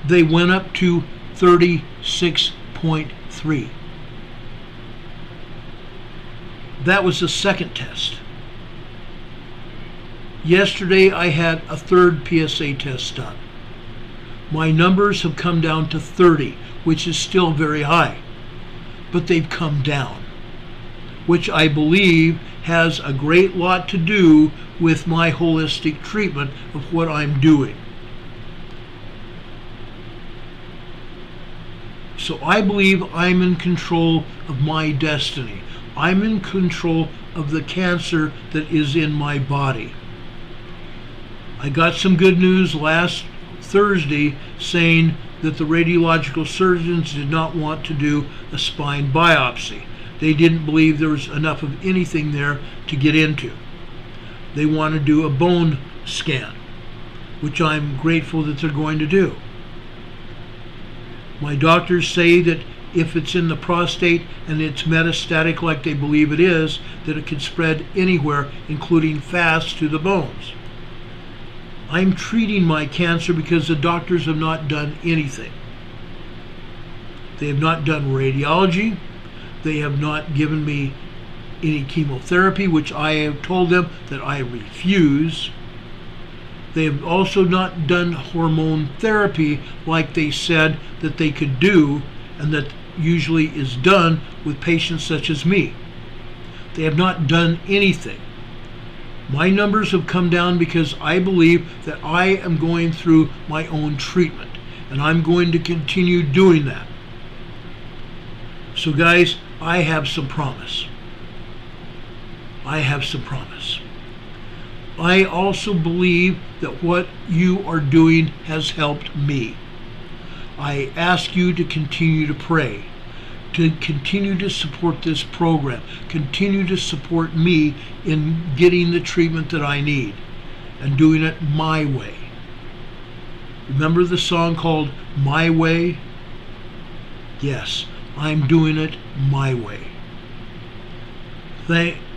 they went up to 36.3. That was the second test. Yesterday, I had a third PSA test done. My numbers have come down to 30, which is still very high, but they've come down, which I believe has a great lot to do with my holistic treatment of what I'm doing. So I believe I'm in control of my destiny. I'm in control of the cancer that is in my body. I got some good news last Thursday saying that the radiological surgeons did not want to do a spine biopsy. They didn't believe there was enough of anything there to get into. They want to do a bone scan. which I'm grateful that they're going to do. My doctors say that if it's in the prostate and it's metastatic like they believe it is, that it can spread anywhere, including fast to the bones. I'm treating my cancer because the doctors have not done anything. They have not done radiology. They have not given me any chemotherapy, which I have told them that I refuse. They have also not done hormone therapy like they said that they could do, and that usually is done with patients such as me. They have not done anything. My numbers have come down because I believe that I am going through my own treatment, and I'm going to continue doing that. So guys, I have some promise. I have some promise. I also believe that what you are doing has helped me. I ask you to continue to pray, to continue to support this program, continue to support me in getting the treatment that I need and doing it my way. Remember the song called My Way? Yes, I'm doing it my way.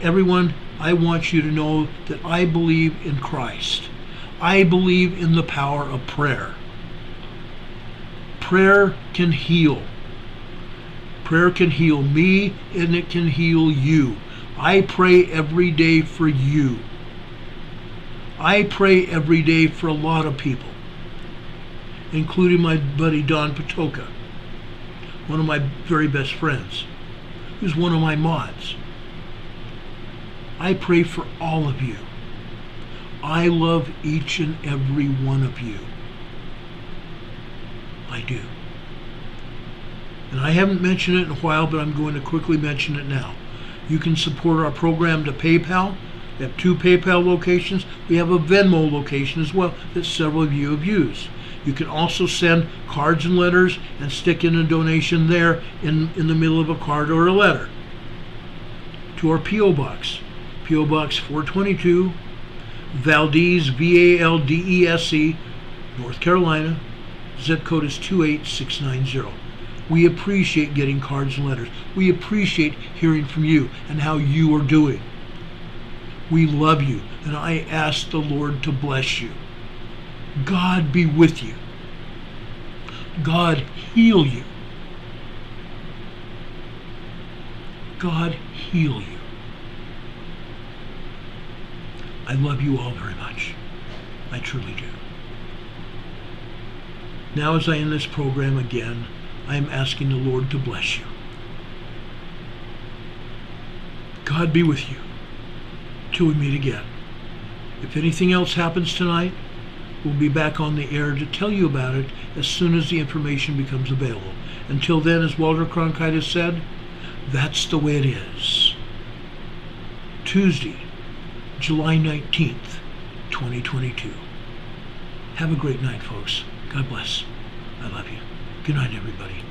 Everyone, I want you to know that I believe in Christ. I believe in the power of prayer. Prayer can heal. Prayer can heal me, and it can heal you. I pray every day for you. I pray every day for a lot of people, including my buddy Don Patoka, one of my very best friends, who's one of my mods. I pray for all of you. I love each and every one of you. I do. And I haven't mentioned it in a while, but I'm going to quickly mention it now. You can support our program to PayPal. We have 2 PayPal locations. We have a Venmo location as well that several of you have used. You can also send cards and letters and stick in a donation there in the middle of a card or a letter to our P.O. Box. P.O. Box 422, Valdese, Valdese, North Carolina. Zip code is 28690. We appreciate getting cards and letters. We appreciate hearing from you and how you are doing. We love you, and I ask the Lord to bless you. God be with you. God heal you. God heal you. I love you all very much. I truly do. Now, as I end this program again, I am asking the Lord to bless you. God be with you till we meet again. If anything else happens tonight, we'll be back on the air to tell you about it as soon as the information becomes available. Until then, as Walter Cronkite has said, that's the way it is. Tuesday, July 19th, 2022. Have a great night, folks. God bless. I love you. Good night, everybody.